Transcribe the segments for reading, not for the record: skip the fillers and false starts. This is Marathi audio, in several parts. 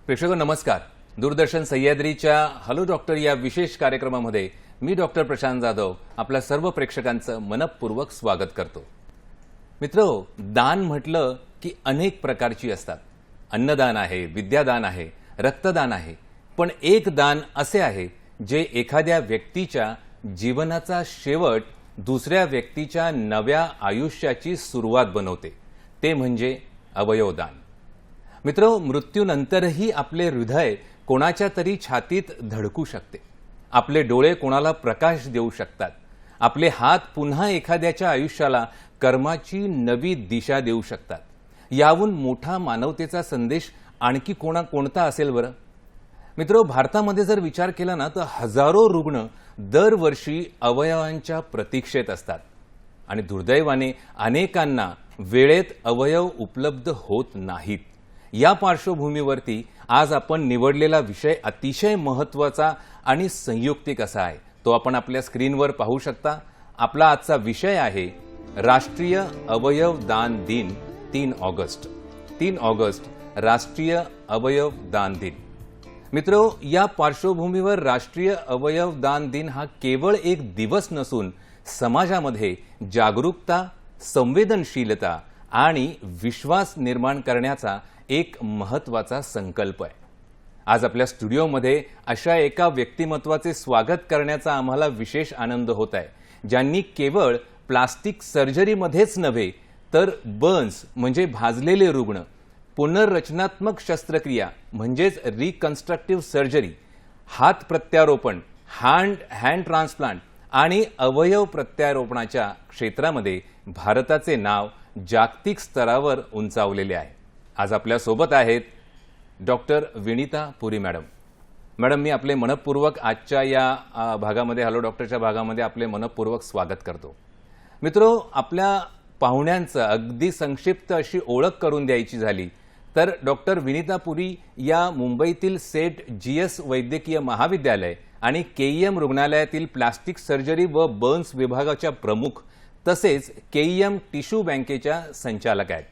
प्रेक्षक नमस्कार. दूरदर्शन सह्याद्रीच्या हॅलो डॉक्टर या विशेष कार्यक्रमामध्ये मी डॉक्टर प्रशांत जाधव आपल्या सर्व प्रेक्षकांचं मनपूर्वक स्वागत करतो. मित्रो, दान म्हटलं की अनेक प्रकारची असतात. अन्नदान आहे, विद्यादान आहे, रक्तदान आहे, पण एक दान असे आहे जे एखाद्या व्यक्तीच्या जीवनाचा शेवट दुसऱ्या व्यक्तीच्या नव्या आयुष्याची सुरुवात बनवते. ते म्हणजे अवयवदान. मित्रो, मृत्यूनंतरही आपले हृदय कोणाच्या तरी छातीत धडकू शकते. आपले डोळे कोणाला प्रकाश देऊ शकतात. आपले हात पुन्हा एखाद्याच्या आयुष्याला कर्माची नवी दिशा देऊ शकतात. याहून मोठा मानवतेचा संदेश आणखी कोणता असेल बरं? मित्रो, भारतामध्ये जर विचार केला ना तर हजारो रुग्ण दरवर्षी अवयवांच्या प्रतीक्षेत असतात आणि दुर्दैवाने अनेकांना वेळेत अवयव उपलब्ध होत नाहीत. या पार्श्वभूमीवरती आज आपण निवडलेला विषय अतिशय महत्त्वाचा आणि संयुक्तिक असा आहे. तो आपण आपल्या स्क्रीनवर पाहू शकता. आपला आजचा विषय आहे राष्ट्रीय अवयव दान दिन 3 ऑगस्ट. 3 ऑगस्ट राष्ट्रीय अवयव दान दिन. मित्रो, या पार्श्वभूमीवर राष्ट्रीय अवयव दान दिन हा केवळ एक दिवस नसून समाजामध्ये जागरूकता, संवेदनशीलता आणि विश्वास निर्माण करण्याचा एक महत्त्वाचा संकल्प आहे. आज आपल्या स्टुडिओमध्ये अशा एका व्यक्तिमत्वाचे स्वागत करण्याचा आम्हाला विशेष आनंद होत आहे, ज्यांनी केवळ प्लास्टिक सर्जरीमध्येच नव्हे तर बर्न्स म्हणजे भाजलेले रुग्ण, पुनर्रचनात्मक शस्त्रक्रिया म्हणजेच रिकन्स्ट्रक्टिव्ह सर्जरी, हात प्रत्यारोपण, हँड ट्रान्सप्लांट आणि अवयव प्रत्यारोपणाच्या क्षेत्रामध्ये भारताचे नाव जागतिक स्तरावर उंचावलेले आहे. आज आपल्या सोबत आहेत डॉक्टर विनीता पुरी मॅडम. मॅडम, मी आपले मनपूर्वक आजच्या या भागामध्ये हॅलो डॉक्टरच्या भागामध्ये आपले मनपूर्वक स्वागत करतो. मित्रो, आपल्या पाहुण्यांचं अगदी संक्षिप्त अशी ओळख करून द्यायची झाली तर डॉक्टर विनीता पुरी या मुंबईतील सेठ GS वैद्यकीय महाविद्यालय आणि KEM रुग्णालयातील प्लास्टिक सर्जरी व बर्न्स विभागाच्या प्रमुख तसेच KEM टिश्यू बँकेच्या संचालक आहेत.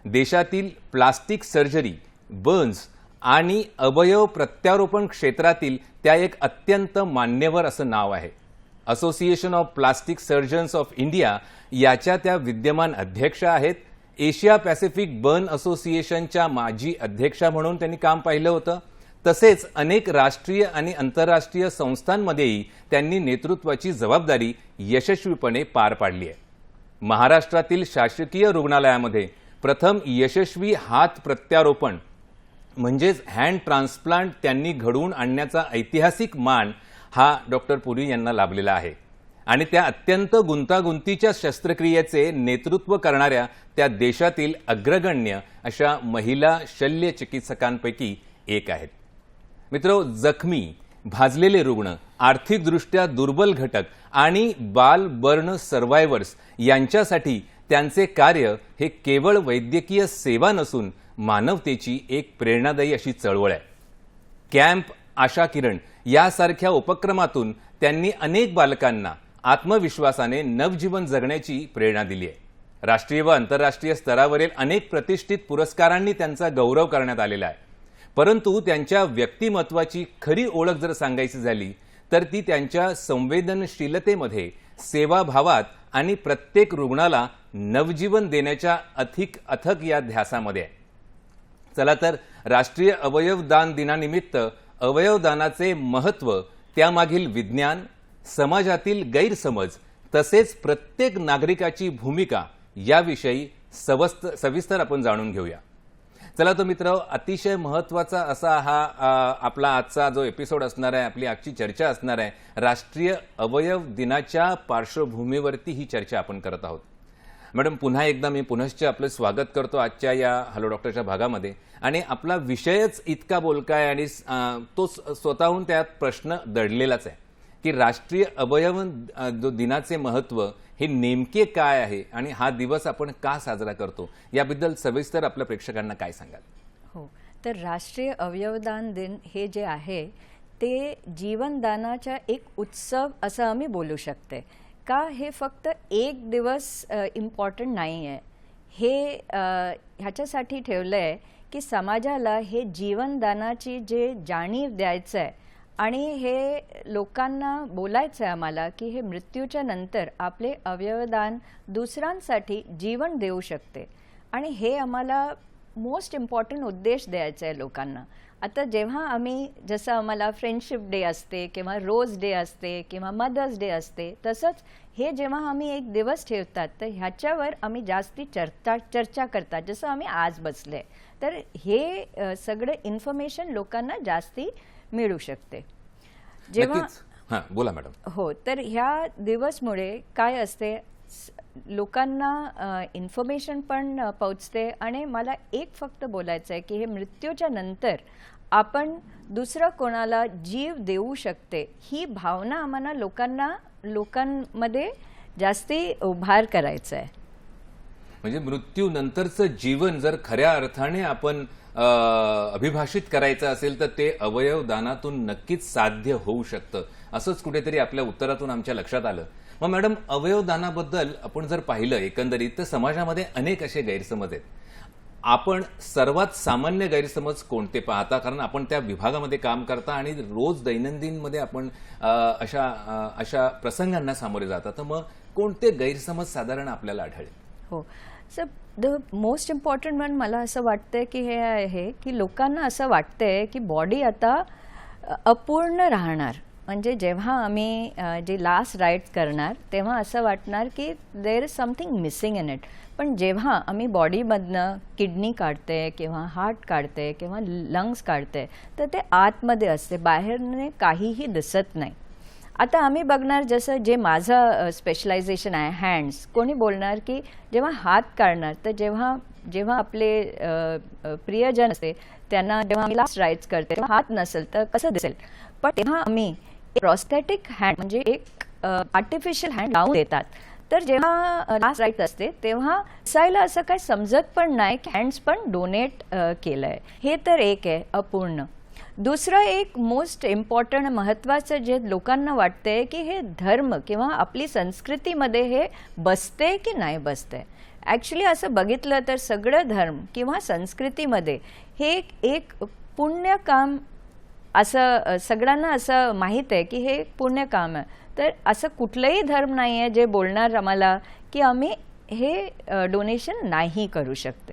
देशातील प्लास्टिक सर्जरी, बर्न्स आणि अवयव प्रत्यारोपण क्षेत्रातील त्या एक अत्यंत मान्यवर असं नाव आहे. Association of plastic surgeons of India याच्या त्या विद्यमान अध्यक्ष आहेत. एशिया पॅसिफिक बर्न असोसिएशनच्या माजी अध्यक्षा म्हणून त्यांनी काम पाहिलं होतं. तसेच अनेक राष्ट्रीय आणि आंतरराष्ट्रीय संस्थांमध्येही त्यांनी नेतृत्वाची जबाबदारी यशस्वीपणे पार पाडली आहे. महाराष्ट्रातील शासकीय रुग्णालयामध्ये प्रथम यशस्वी हात प्रत्यारोपण म्हणजेच हँड ट्रान्सप्लांट त्यांनी घडवून आणण्याचा ऐतिहासिक मान हा डॉक्टर पुरी यांना लाभलेला आहे आणि त्या अत्यंत गुंतागुंतीच्या शस्त्रक्रियेचे नेतृत्व करणाऱ्या त्या देशातील अग्रगण्य अशा महिला शल्य चिकित्सकांपैकी एक आहेत. मित्रो, जखमी, भाजलेले रुग्ण, आर्थिकदृष्ट्या दुर्बल घटक आणि बाल बर्न सर्व्हायव्हर्स यांच्यासाठी त्यांचे कार्य हे केवळ वैद्यकीय सेवा नसून मानवतेची एक प्रेरणादायी अशी चळवळ आहे. कॅम्प आशा किरण यासारख्या उपक्रमातून त्यांनी अनेक बालकांना आत्मविश्वासाने नवजीवन जगण्याची प्रेरणा दिली आहे. राष्ट्रीय व आंतरराष्ट्रीय स्तरावरील अनेक प्रतिष्ठित पुरस्कारांनी त्यांचा गौरव करण्यात आलेला आहे. परंतु त्यांच्या व्यक्तिमत्वाची खरी ओळख जर सांगायची झाली तर ती त्यांच्या संवेदनशीलतेमध्ये, सेवाभावात आणि प्रत्येक रुग्णाला नवजीवन देण्याच्या अथक या ध्यासामध्ये आहे. चला तर राष्ट्रीय अवयव दान दिनानिमित्त अवयवदानाचे महत्त्व, त्यामागील विज्ञान, समाजातील गैरसमज तसेच प्रत्येक नागरिकाची भूमिका याविषयी सविस्तर आपण जाणून घेऊया. चला तर मित्र, अतिशय महत्त्वाचा असा हा आपला आजचा जो एपिसोड असणार आहे, आपली आजची चर्चा असणार आहे. राष्ट्रीय अवयव दिनाच्या पार्श्वभूमीवरती ही चर्चा आपण करत आहोत. मॅडम, पुन्हा एकदा मी पुनश्च आपलं स्वागत करतो आजच्या या हॅलो डॉक्टरच्या भागामध्ये. आणि आपला विषयच इतका बोलका आहे आणि तो स्वतःहून त्यात प्रश्न दडलेलाच आहे की राष्ट्रीय अवयव दिनाचे महत्त्व हे नेमके काय आहे आणि हा दिवस आपण का साजरा करतो, याबद्दल सविस्तर आपल्या प्रेक्षकांना काय सांगाल? हो, तर राष्ट्रीय अवयवदान दिन हे जे आहे ते जीवनदानाचा एक उत्सव असं आम्ही बोलू शकते. का हे फक्त एक दिवस इम्पॉर्टंट नाही आहे. हे ह्याच्यासाठी ठेवलं आहे की समाजाला हे जीवनदानाची जे जाणीव द्यायचं आहे आणि हे लोकांना बोलायचं आहे आम्हाला की हे मृत्यूच्या नंतर आपले अवयवदान दुसऱ्यांसाठी जीवन देऊ शकते. आणि हे आम्हाला मोस्ट इम्पॉर्टंट उद्देश द्यायचा आहे लोकांना. आता जेव्हा आम्ही जसं आम्हाला फ्रेंडशिप डे असते किंवा रोज डे असते किंवा मदर्स डे असते, तसंच हे जेव्हा आम्ही एक दिवस ठेवतात तर ह्याच्यावर आम्ही जास्ती चर्चा करतात, जसं आम्ही आज बसले. तर हे सगळं इन्फॉर्मेशन लोकांना जास्ती मिळू शकते. जेव्हा बोला मॅडम. हो, तर ह्या दिवसमुळे काय असते, लोकांना इन्फॉर्मेशन पण पोहोचते. आणि मला एक फक्त बोलायचं आहे की हे मृत्यूच्या नंतर आपण दुसरं कोणाला जीव देऊ शकते, ही भावना आम्हाला लोकांमध्ये जास्ती उभार करायचं आहे. म्हणजे मृत्यूनंतरचं जीवन जर खऱ्या अर्थाने आपण अभिभाषित करायचं असेल तर ते अवयवदानातून नक्कीच साध्य होऊ शकतं, असंच कुठेतरी आपल्या उत्तरातून आमच्या लक्षात आलं. मग मॅडम, अवयवदानाबद्दल आपण जर पाहिलं एकंदरीत तर समाजामध्ये अनेक असे गैरसमज आहेत. आपण सर्वात सामान्य गैरसमज कोणते पाहता? कारण आपण त्या विभागामध्ये काम करता आणि रोज दैनंदिनमध्ये आपण अशा प्रसंगांना सामोरे जाता. तर मग कोणते गैरसमज साधारण आपल्याला आढळले? हो sir, the most important one मला असं वाटतंय की हे आहे की लोकांना असं वाटतंय की बॉडी आता अपूर्ण राहणार. म्हणजे जेव्हा आम्ही जे लास्ट राईट्स करणार तेव्हा असं वाटणार की there is something missing in it. पण जेव्हा आम्ही बॉडीमधनं किडनी काढते किंवा हार्ट काढते किंवा लंग्स काढते तर ते आतमध्ये असते, बाहेरने काहीही दिसत नाही. आता आम्ही बघणार, जसं जे माझं स्पेशलायझेशन आहे हँड्स, कोणी बोलणार की जेव्हा हात काढणार तर जेव्हा आपले प्रियजन असते त्यांना जेव्हा आम्ही लास्ट राईट्स करते तेव्हा हात नसेल तर कसं दिसेल. पण तेव्हा आम्ही प्रॉस्थेटिक हँड म्हणजे एक आर्टिफिशियल हँड लावून देतात. तर जेव्हा लास्ट राईट असते तेव्हा दिसायला असं काही समजत पण नाही की हँड्स पण डोनेट केलंय. हे तर एक आहे अपूर्ण. दुसरं एक मोस्ट इम्पॉर्टंट महत्त्वाचं जे लोकांना वाटतंय की हे धर्म किंवा आपली संस्कृतीमध्ये हे बसते की नाही बसते. ॲक्च्युली असं बघितलं तर सगळं धर्म किंवा संस्कृतीमध्ये हे एक पुण्य काम, असं सगळ्यांना असं माहीत आहे की हे एक पुण्य काम आहे. तर असं कुठलंही धर्म नाही आहे जे बोलणार आम्हाला की आम्ही हे डोनेशन नाही करू शकते.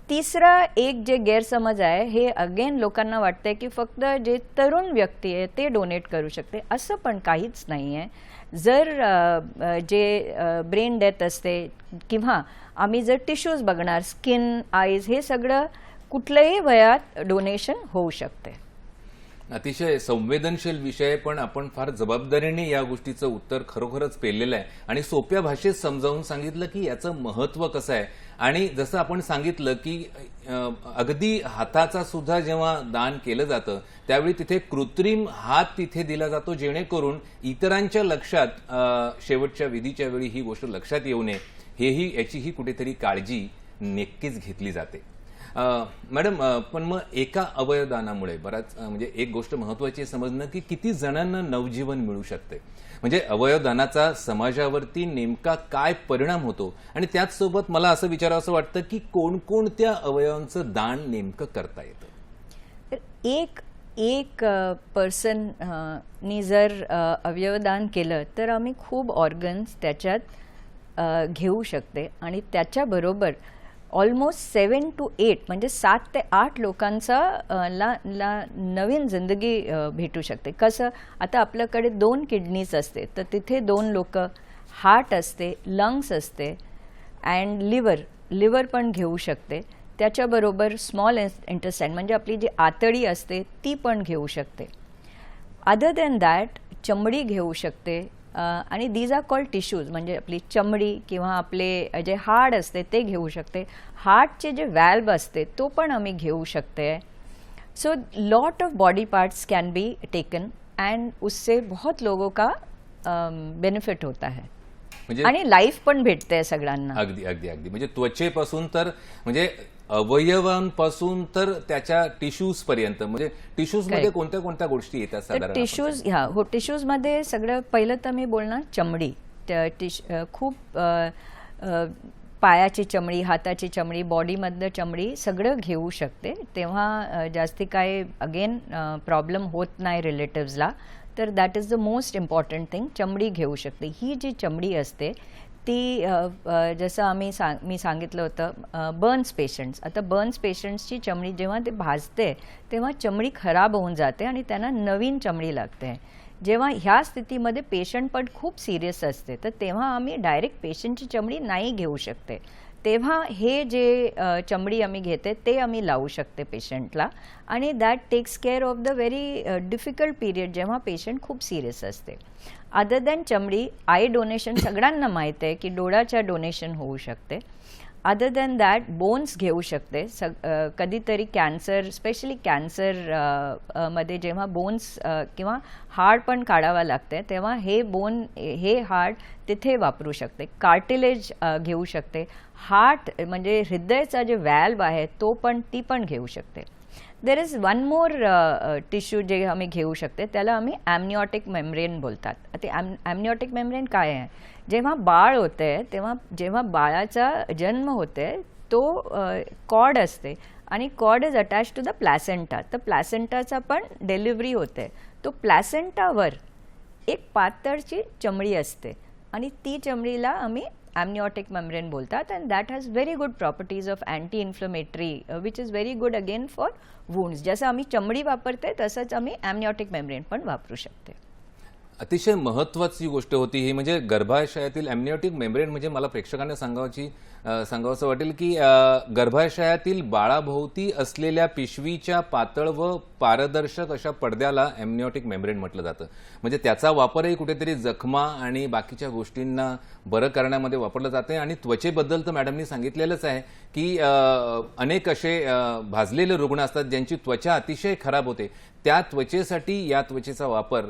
तिसरा एक जे गैरसमज आहे, हे अगेन लोकांना वाटते की फक्त जे तरुण व्यक्ती आहे ते डोनेट करू शकते. असं पण काहीच नाही आहे. जर जे ब्रेन डेथ असते किंवा आम्ही जर टिश्यूज बघणार, स्किन, आईज, हे सगळं कुठल्याही वयात डोनेशन होऊ शकते. अतिशय संवेदनशील विषय, पण आपण फार जबाबदारीने या गोष्टीचं उत्तर खरोखरच पेललेलं आहे आणि सोप्या भाषेत समजावून सांगितलं की याचं महत्त्व कसं आहे. आणि जसं आपण सांगितलं की अगदी हाताचा सुद्धा जेव्हा दान केलं जातं त्यावेळी तिथे कृत्रिम हात तिथे दिला जातो, जेणेकरून इतरांच्या लक्षात शेवटच्या विधीच्या वेळी ही गोष्ट लक्षात येऊ नये, याचीही कुठेतरी काळजी नक्कीच घेतली जाते. मॅडम, पण मग एका अवयवदानामुळे बराच म्हणजे एक गोष्ट महत्त्वाची समजणं की किती जणांना नवजीवन मिळू शकते. म्हणजे अवयवदानाचा समाजावरती नेमका काय परिणाम होतो आणि त्याचसोबत मला असं विचारावं वाटतं की कोणकोणत्या अवयवांचं दान नेमकं करता येतं? एक पर्सन नी जर अवयवदान केलं तर आम्ही खूप ऑर्गन्स त्याच्यात घेऊ शकते आणि त्याच्याबरोबर ऑलमोस्ट 7 to 8 म्हणजे 7 ते 8 लोकांचा नवीन जिंदगी भेटू शकते. कसं, आता आपल्याकडे 2 किडनीज असते तर तिथे 2 लोक, हार्ट असते, लंग्स असते अँड लिव्हर पण घेऊ शकते. त्याच्याबरोबर स्मॉल इंटेस्टाईन म्हणजे आपली जी आतडी असते ती पण घेऊ शकते. अदर दॅन दॅट चमडी घेऊ शकते, आणि दीज आर कॉल्ड टिश्यूज, म्हणजे आपली चमडी किंवा आपले जे हाड असते ते घेऊ शकते. हार्टचे जे व्हॅल्व असते तो पण आम्ही घेऊ शकते. So lot of body parts can be taken end उससे बहुत लोगों का बेनिफिट होता है म्हणजे आणि लाईफ पण भेटते सगळ्यांना. अगदी अगदी अगदी म्हणजे त्वचेपासून तर म्हणजे अवयवांपासून तर त्याच्या टिश्यूज पर्यंत, म्हणजे टिश्यूज मध्ये Correct. कोणत्या कोणत्या गोष्टी येतात तर साधारण? टिश्यूज टिश्यूज मध्ये सगळं पहिलं तर मी बोलणार चमडी. खूप पायाची चमडी, हाताची चमडी, बॉडीमधलं चमडी सगळं घेऊ शकते. तेव्हा जास्ती काय अगेन प्रॉब्लेम होत नाही रिलेटिव्सला. तर that is the most important thing. चमडी घेऊ शकते. ही जी चमडी असते ती जसं मी सांगितलं होतं बर्न्स पेशंट्स. आता बर्न्स पेशंट्सची चमडी जेव्हा ते भाजते तेव्हा चमडी खराब होऊन जाते आणि त्यांना नवीन चमडी लागते. जेव्हा ह्या स्थितीमध्ये पेशंट पण खूप सिरियस असते तर तेव्हा आम्ही डायरेक्ट पेशंटची चमडी नाही घेऊ शकते. तेव्हा हे जे चमडी आम्ही घेते ते आम्ही लावू शकते पेशंटला आणि that takes care of the very difficult period जेव्हा पेशंट खूप सिरियस असते. अदर दॅन चमडी, आय डोनेशन सगळ्यांना माहीत आहे की डोळ्याच्या डोनेशन होऊ शकते. अदर दॅन दॅट बोन्स घेऊ शकते. कधीतरी कॅन्सर, स्पेशली कॅन्सर मध्ये जेव्हा बोन्स किंवा हार्ड पण काढावं लागते तेव्हा हे हार्ड तिथे वापरू शकते. कार्टिलेज घेऊ शकते. हार्ट म्हणजे हृदयाचा जे व्हॅल्व आहे ती पण घेऊ शकते. There is one more tissue जे आम्ही घेऊ शकते त्याला आम्ही ॲमनिओटिक मेम्ब्रेन बोलतात. ते ॲमनिओटिक मेम्ब्रेन काय आहे? जेव्हा बाळ होते तेव्हा जेव्हा बाळाचा जन्म होते तो कॉर्ड असते आणि cord is attached to the placenta. तर प्लॅसेंटाचा पण डिलिव्हरी होते. तो प्लॅसेंटावर एक पातळची चमडी असते आणि ती चमडीला आम्ही ॲमनिओटिक मेम्ब्रेन बोलतात. And that has very good properties of anti inflammatory which is very good again for wounds. जसं आम्ही चमडी वापरते तसंच आम्ही ॲमनिओटिक मेम्ब्रेन पण वापरू शकते. अतिशय महत्त्वाची गोष्ट होती ही, म्हणजे गर्भाशयातील ॲमनिओटिक मेम्ब्रेन. म्हणजे मला प्रेक्षकांना सांगावंसं वाटेल की गर्भाशयातील बाळाभोवती असलेल्या पिशवीच्या पातळ व पारदर्शक अशा पडद्याला ॲमनिओटिक मेम्ब्रेन म्हटलं जातं. म्हणजे त्याचा वापरही कुठेतरी जखमा आणि बाकीच्या गोष्टींना बरं करण्यामध्ये वापरलं जाते. आणि त्वचेबद्दल तर मॅडमनी सांगितलेलंच आहे की अनेक असे भाजलेले रुग्ण असतात ज्यांची त्वचा अतिशय खराब होते. त्या त्वचेसाठी या त्वचेचा वापर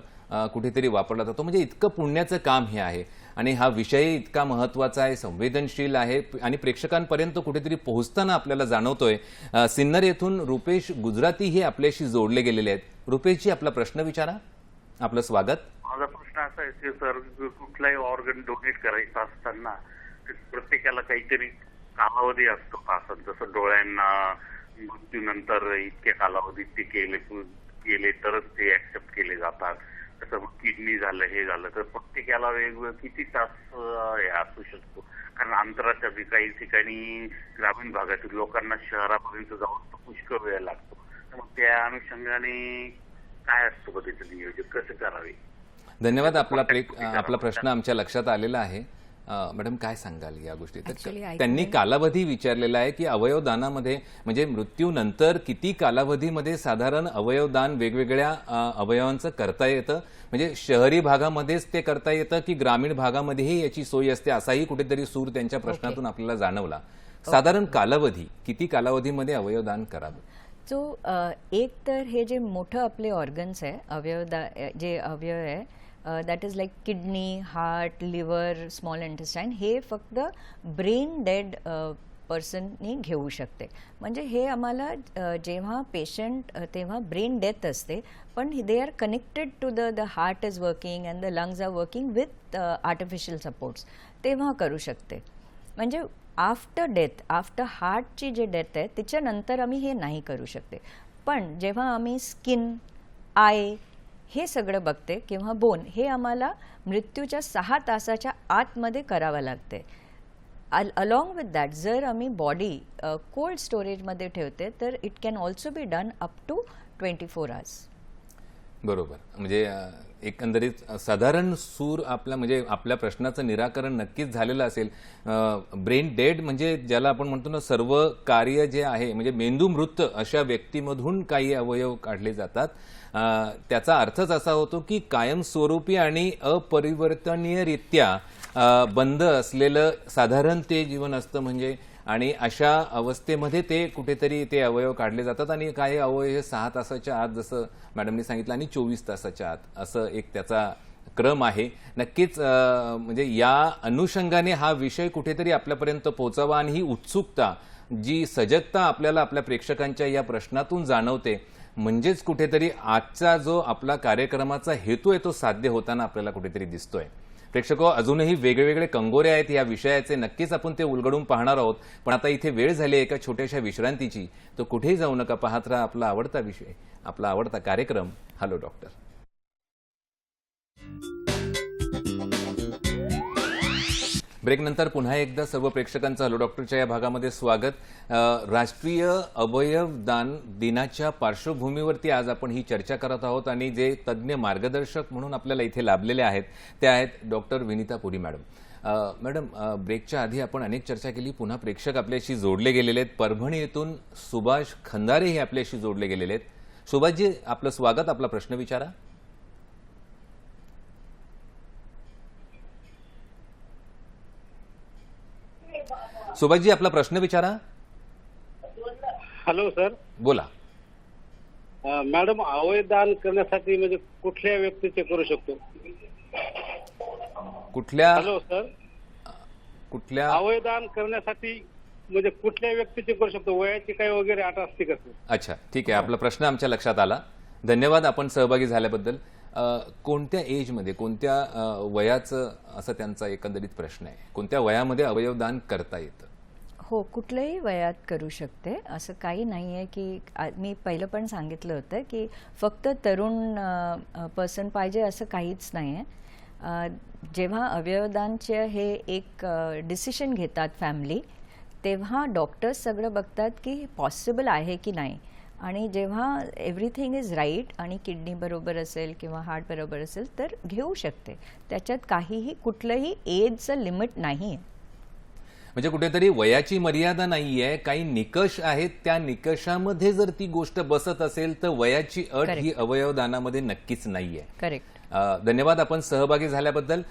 कुठेतरी वापरला जातो. म्हणजे इतकं पुण्याचं काम हे आहे आणि हा विषय इतका महत्त्वाचा आहे, संवेदनशील आहे आणि प्रेक्षकांपर्यंत कुठेतरी पोहोचताना आपल्याला जाणवतोय. सिन्नर येथून रुपेश गुजराती हे आपल्याशी जोडले गेलेले आहेत. रुपेशजी, आपला प्रश्न विचारा. आपलं स्वागत. माझा प्रश्न असा आहे की सर, कुठलाही ऑर्गन डोनेट करायचं असताना प्रत्येकाला काहीतरी कालावधी असतो का? असं जसं डोळ्यांना मृत्यूनंतर इतक्या कालावधीत ते केले तरच ते ऍक्सेप्ट केले जातात. तसं किडनी झालं, हे झालं तर प्रत्येकाला वेगवेगळं किती तास हे असू शकतो? कारण अंतराच्या काही ठिकाणी ग्रामीण भागातील लोकांना शहरापर्यंत जाऊन पुष्कळ वेळ लागतो. तर मग त्या अनुषंगाने काय असतो का त्याचं नियोजन कसं करावे? धन्यवाद. आपला प्रश्न आमच्या लक्षात आलेला आहे. मॅडम, काय सांगाल या गोष्टी? त्यांनी कालावधी विचारलेला आहे की अवयवदानामध्ये म्हणजे मृत्यूनंतर किती कालावधीमध्ये साधारण अवयवदान वेगवेगळ्या अवयवांचं करता येतं? म्हणजे शहरी भागामध्येच ते करता येतं की ग्रामीण भागामध्येही याची सोय असते, असाही कुठेतरी सूर त्यांच्या प्रश्नातून आपल्याला जाणवला. साधारण कालावधी, किती कालावधीमध्ये अवयवदान करावं? एक तर हे जे मोठं आपले ऑर्गन्स आहे, जे अवयव आहे, that is like kidney, heart, liver, small intestine, हे फक्त ब्रेन डेड पर्सननी घेऊ शकते. म्हणजे हे आम्हाला जेव्हा पेशंट तेव्हा ब्रेन डेथ असते पण they are connected to the heart is working and the lungs are working with artificial supports, तेव्हा करू शकते. म्हणजे आफ्टर डेथ, आफ्टर हार्टची जे डेथ आहे त्याच्यानंतर आम्ही हे नाही करू शकते. पण जेव्हा आम्ही स्किन, आय हे सगळं बघते किंवा बोन, हे आम्हाला मृत्यूच्या 6 तासाच्या आतमध्ये करावं लागते. अलॉंग विथ दॅट जर आम्ही बॉडी कोल्ड स्टोरेजमध्ये ठेवते तर it can also be done up to 24 hours. बरोबर. म्हणजे एकंदरीत साधारण सूर आपला म्हणजे आपल्या प्रश्नाचं निराकरण नक्कीच झालेलं असेल. ब्रेन डेड म्हणजे ज्याला आपण म्हणतो ना, सर्व कार्य जे आहे म्हणजे मेंदू मृत अशा व्यक्तीमधून काही अवयव काढले जातात. त्याचा अर्थच असा होतो की कायमस्वरूपी आणि अपरिवर्तनीयरित्या बंद असलेलं साधारण ते जीवन असतं म्हणजे. आणि अशा अवस्थेमध्ये ते कुठेतरी ते अवयव काढले जातात आणि काही अवयव हे 6 तासाच्या आत जसं मॅडमनी सांगितलं आणि 24 तासाच्या आत असं एक त्याचा क्रम आहे. नक्कीच म्हणजे या अनुषंगाने हा विषय कुठेतरी आपल्यापर्यंत पोहोचावा आणि ही उत्सुकता, जी सजगता आपल्याला आपल्या प्रेक्षकांच्या या प्रश्नातून जाणवते, म्हणजेच कुठेतरी आजचा जो आपला कार्यक्रमाचा हेतू आहे तो साध्य होताना आपल्याला कुठेतरी दिसतोय. प्रेक्षको, अजूनही वेगवेगळे कंगोरे आहेत या विषयाचे, नक्कीच आपण ते उलगडून पाहणार आहोत. पण आता इथे वेळ झाली आहे एका छोट्याशा विश्रांतीची. तो कुठेही जाऊ नका, पाहत राहा आपला आवडता विषय, आपला आवडता कार्यक्रम हॅलो डॉक्टर. ब्रेकनंतर पुन्हा एकदा सर्व प्रेक्षकांचं हॅलो डॉक्टरच्या या भागामध्ये स्वागत. राष्ट्रीय अवयव दान दिनाच्या पार्श्वभूमीवरती आज आपण ही चर्चा करत आहोत आणि जे तज्ज्ञ मार्गदर्शक म्हणून आपल्याला इथे लाभलेले आहेत ते आहेत डॉक्टर विनीता पुरी मॅडम. मॅडम, ब्रेकच्या आधी आपण अनेक चर्चा केली. पुन्हा प्रेक्षक आपल्याशी जोडले गेलेले आहेत. परभणी येथून सुभाष खंदारे हे आपल्याशी जोडले गेलेले आहेत. सुभाषजी, आपलं स्वागत. आपला प्रश्न विचारा. सुभाषजी, आपला प्रश्न विचारा. Hello sir. बोला. मॅडम, अवयवदान करण्यासाठी म्हणजे कुठल्या व्यक्तीचे करू शकतो? कुठल्या हॅलो सर. कुठल्या अवयवदान करण्यासाठी म्हणजे कुठल्या व्यक्तीचे करू शकतो? वयाची काही वगैरे अट असते का सर? अच्छा, ठीक आहे. आपला प्रश्न आमच्या लक्षात आला. धन्यवाद आपण सहभागी झाल्याबद्दल. कोणत्या एजमध्ये, कोणत्या वयाचं असं त्यांचा एकंदरीत प्रश्न आहे? कोणत्या वयामध्ये अवयवदान करता येतं? हो, कुठल्याही वयात करू शकते. असं काही नाही आहे की मी पहिलं पण सांगितलं होतं की फक्त तरुण पर्सन पाहिजे असं काहीच नाही आहे. जेव्हा अवयवदानचे हे एक डिसिशन घेतात फॅमिली, तेव्हा डॉक्टर्स सगळं बघतात की पॉसिबल आहे की नाही. आणि जेव्हा एव्हरीथिंग इज राईट आणि किडनी बरोबर असेल किंवा हार्ट बरोबर असेल तर घेऊ शकते. त्याच्यात काहीही कुठलंही एजचं लिमिट नाही आहे. म्हणजे कुठेतरी वयाची मर्यादा नाहीये, काही निकष आहेत. त्या निकषामध्ये जर ती गोष्ट बसत असेल तर वयाची अट ही अवयवदानामध्ये नक्कीच नाहीये. करेक्ट. धन्यवाद आपण सहभागी झाल्याबद्दल.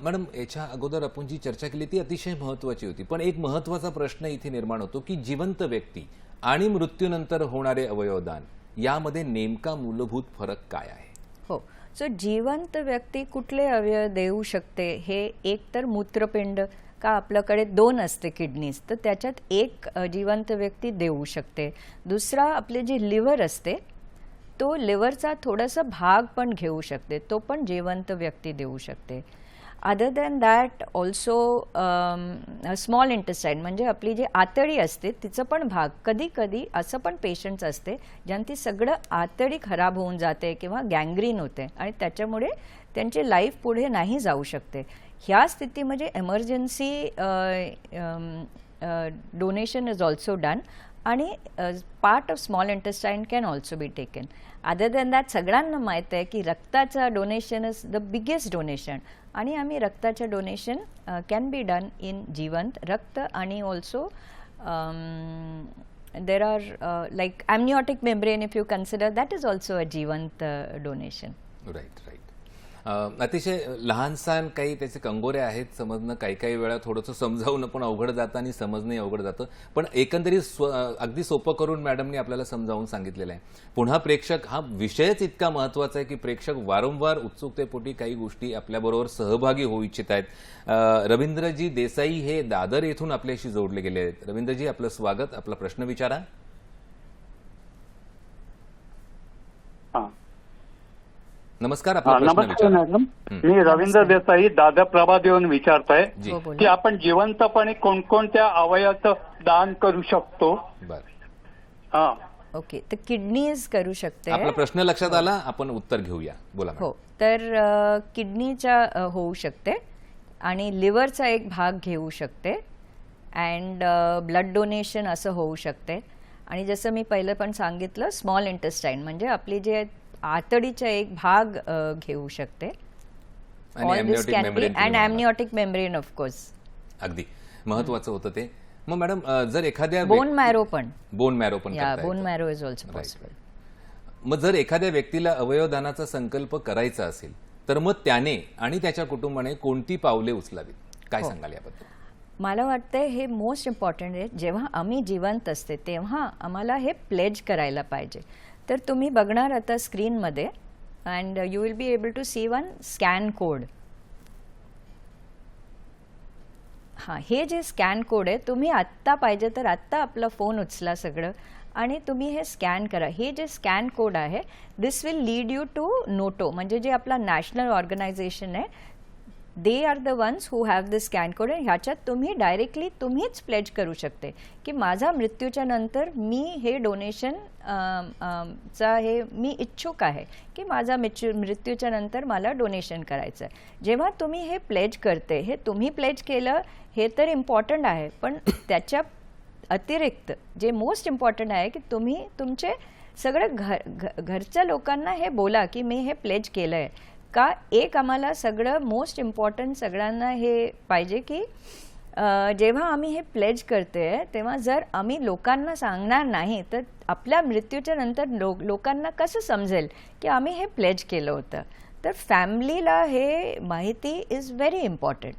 मॅडम, याच्या अगोदर आपण जी चर्चा केली ती अतिशय महत्वाची होती. पण एक महत्वाचा प्रश्न इथे निर्माण होतो की जिवंत व्यक्ती आणि मृत्यूनंतर होणारे अवयवदान यामध्ये नेमका मूलभूत फरक काय आहे? हो, सो जिवंत व्यक्ती कुठले अवयव देऊ शकते? हे एक तर मूत्रपिंड, का आपल्याकडे 2 असते किडनीज, तर त्याच्यात एक जिवंत व्यक्ती देऊ शकते. दुसरा आपले जे लिव्हर असते तो लिव्हरचा थोडासा भाग पण घेऊ शकते, तो पण जिवंत व्यक्ती देऊ शकते. Other than that also small intestine म्हणजे आपली जी आतडी असते तिचं पण भाग, कधी कधी असं पण पेशंट्स असते ज्यांची सगळं आतडी खराब होऊन जाते किंवा गँग्रीन होते आणि त्याच्यामुळे त्यांची लाईफ पुढे नाही जाऊ शकते. ह्या स्थितीमध्ये emergency donation is also done आणि part of small intestine can also be taken. Other than that सगळ्यांना माहीत आहे की रक्ताचं donation is the biggest donation आणि आम्ही रक्ताचं donation can be done in जिवंत रक्त आणि also there are like amniotic membrane if you consider that is also a जिवंत डोनेशन. Right right. अतिशय लहानसहान काही त्याचे कंगोरे आहेत. समजणं काही काही वेळा थोडंसं समजावणं पण अवघड जातं आणि समजणंही अवघड जातं. पण एकंदरीत अगदी सोपं करून मॅडमनी आपल्याला समजावून सांगितलेलं आहे. पुन्हा प्रेक्षक, हा विषयच इतका महत्त्वाचा आहे की प्रेक्षक वारंवार उत्सुकतेपोटी काही गोष्टी आपल्याबरोबर सहभागी होऊ इच्छित आहेत. रवींद्रजी देसाई हे दादर येथून आपल्याशी जोडले गेले आहेत. रवींद्रजी, आपलं स्वागत. आपला प्रश्न विचारा. नमस्कार. आपला प्रश्न नमस्कार विचारा. मॅडम, मी रवींद्र देसाई दादर प्रभात येऊन विचारतोय जी. हो, बोला. की आपण जिवंतपणे कोणकोणत्या अवयवाचं दान करू शकतो? बरं. हा. ओके, तर किडनीज करू शकते. आपला प्रश्न लक्षात आला, आपण उत्तर घेऊया. बोला मॅडम. हो, तर किडनीचा होऊ शकते आणि लिव्हरचा एक भाग घेऊ शकते अँड ब्लड डोनेशन असं होऊ शकते. आणि जसं मी पहिलं पण सांगितलं, स्मॉल इंटेस्टाईन म्हणजे आपली जे आतडीचा एक भाग घेऊ शकते. आणि All this amniotic can be membrane तुम्ही and म्हणालात. amniotic membrane of course. अगदी महत्वाचं होतं ते. मग मॅडम जर एखाद्या Bone marrow पण. बोन मॅरो पण Yeah, करता bone येतं. marrow is also Right. possible. मग जर एखाद्या व्यक्तीला अवयवदानाचा संकल्प करायचा असेल तर मग त्याने आणि त्याच्या कुटुंबाने कोणती पावले उचलावीत, काय सांगाल याबद्दल? मला वाटतं हे मोस्ट इम्पॉर्टंट आहे. जेव्हा आम्ही जिवंत असते तेव्हा आम्हाला हे प्लेज करायला पाहिजे. तर तुम्ही बघणार आता स्क्रीनमध्ये and you will be able to see one scan code. हां, हे जे स्कॅन कोड आहे तुम्ही आत्ता पाहिजे तर आत्ता आपला फोन उचला सगळं आणि तुम्ही हे स्कॅन करा. हे जे स्कॅन कोड आहे this will lead you to NOTTO, म्हणजे जे आपला नॅशनल ऑर्गनायझेशन आहे they are the ones who have the scan code. ह्याच्यात तुम्ही डायरेक्टली तुम्हीच प्लेज करू शकते की माझा मृत्यूच्या नंतर मी हे डोनेशन चा हे मी इच्छुक आहे की माझा मृत्यूच्या नंतर मला डोनेशन करायचं आहे. जेव्हा तुम्ही हे प्लेज करते, हे तुम्ही प्लेज केलं हे तर इम्पॉर्टंट आहे, पण त्याच्या अतिरिक्त जे मोस्ट इम्पॉर्टंट आहे की तुम्ही तुमचे सगळं घरच्या लोकांना हे बोला की मी हे प्लेज केलं आहे. का एक आम्हाला सगळं मोस्ट इम्पॉर्टंट सगळ्यांना हे पाहिजे की जेव्हा आम्ही हे प्लेज करते तेव्हा जर आम्ही लोकांना सांगणार नाही तर आपल्या मृत्यूच्या नंतर लोकांना कसं समजेल की आम्ही हे प्लेज केलं होतं. तर फॅमिलीला हे माहिती इज व्हेरी इम्पॉर्टंट.